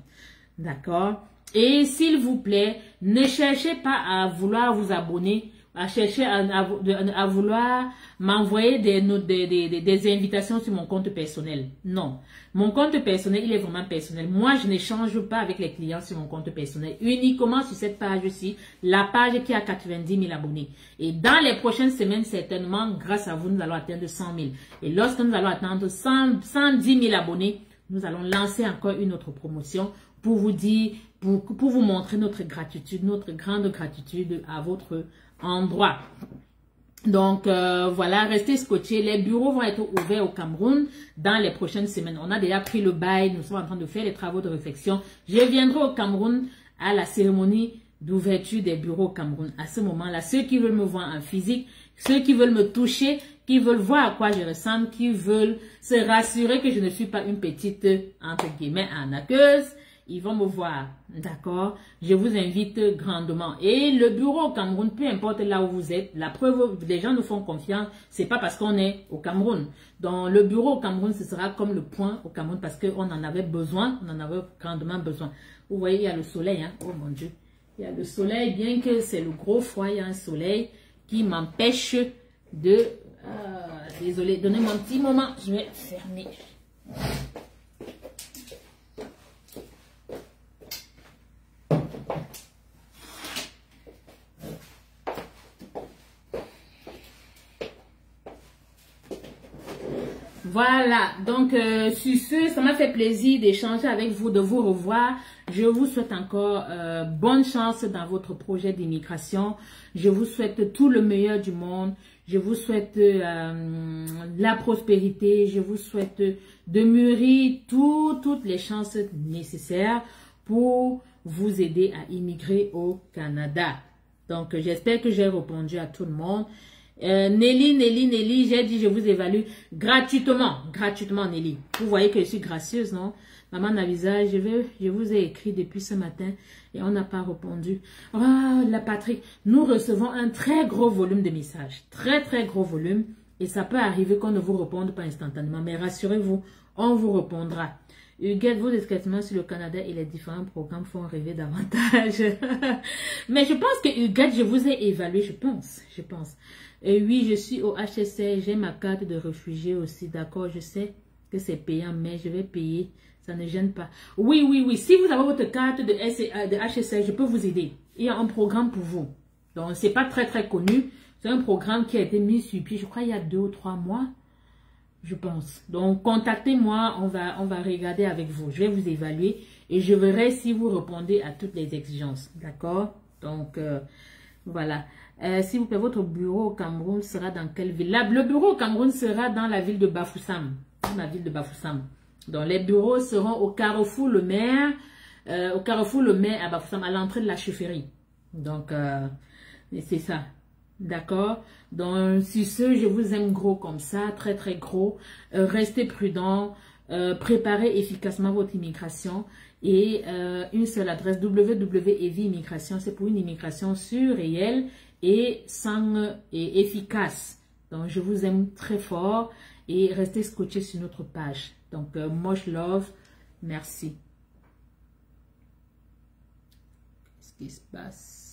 D'accord? Et s'il vous plaît, ne cherchez pas à vouloir vous abonner, à chercher à vouloir m'envoyer des invitations sur mon compte personnel. Non. Mon compte personnel, il est vraiment personnel. Moi, je n'échange pas avec les clients sur mon compte personnel. Uniquement sur cette page-ci, la page qui a 90 000 abonnés. Et dans les prochaines semaines, certainement, grâce à vous, nous allons atteindre 100 000. Et lorsque nous allons atteindre 110 000 abonnés, nous allons lancer encore une autre promotion pour vous dire, pour vous montrer notre gratitude, notre grande gratitude à votre endroit. Donc, voilà, restez scotchés. Les bureaux vont être ouverts au Cameroun dans les prochaines semaines. On a déjà pris le bail. Nous sommes en train de faire les travaux de réflexion. Je viendrai au Cameroun à la cérémonie d'ouverture des bureaux au Cameroun. À ce moment-là, ceux qui veulent me voir en physique, ceux qui veulent me toucher, qui veulent voir à quoi je ressemble, qui veulent se rassurer que je ne suis pas une petite, entre guillemets, arnaqueuse, ils vont me voir, d'accord? Je vous invite grandement. Et le bureau au Cameroun, peu importe là où vous êtes, la preuve, les gens nous font confiance, c'est pas parce qu'on est au Cameroun. Donc, le bureau au Cameroun, ce sera comme le point au Cameroun parce qu'on en avait besoin, on en avait grandement besoin. Vous voyez, il y a le soleil, hein? Oh mon Dieu. Il y a le soleil, bien que c'est le gros froid, il y a un soleil qui m'empêche de... désolé, donnez-moi un petit moment, je vais fermer. Voilà, donc sur ce, ça m'a fait plaisir d'échanger avec vous, de vous revoir. Je vous souhaite encore bonne chance dans votre projet d'immigration. Je vous souhaite tout le meilleur du monde. Je vous souhaite la prospérité. Je vous souhaite de mûrir toutes les chances nécessaires pour vous aider à immigrer au Canada. Donc, j'espère que j'ai répondu à tout le monde. Nelly, j'ai dit je vous évalue gratuitement Nelly. Vous voyez que je suis gracieuse, non? Maman Navisa, je vous ai écrit depuis ce matin et on n'a pas répondu. Oh, la Patrick, nous recevons un très gros volume de messages, très gros volume et ça peut arriver qu'on ne vous réponde pas instantanément, mais rassurez-vous, on vous répondra. Huguette, vos esclatements sur le Canada et les différents programmes font rêver davantage. Mais je pense que Huguette, je vous ai évalué, je pense. Et oui, je suis au HSC, j'ai ma carte de réfugié aussi, d'accord, je sais que c'est payant, mais je vais payer, ça ne gêne pas. Oui, si vous avez votre carte de HSC, je peux vous aider. Il y a un programme pour vous. Donc, c'est pas très connu, c'est un programme qui a été mis sur pied, je crois, il y a 2 ou 3 mois. Je pense. Donc, contactez-moi, on va regarder avec vous. Je vais vous évaluer et je verrai si vous répondez à toutes les exigences. D'accord? Donc, voilà. S'il vous plaît, votre bureau au Cameroun sera dans quelle ville? Le bureau au Cameroun sera dans la ville de Bafoussam. Dans la ville de Bafoussam. Donc, les bureaux seront au Carrefour Le Maire. Au Carrefour Le Maire à Bafoussam, à l'entrée de la chaufferie. Donc, c'est ça. D'accord? Donc, sur ce, je vous aime gros comme ça, très gros. Restez prudents, préparez efficacement votre immigration et une seule adresse, www.evi Immigration, c'est pour une immigration sûre, réelle et efficace. Donc, je vous aime très fort et restez scotchés sur notre page. Donc, much love, merci. Qu'est-ce qui se passe?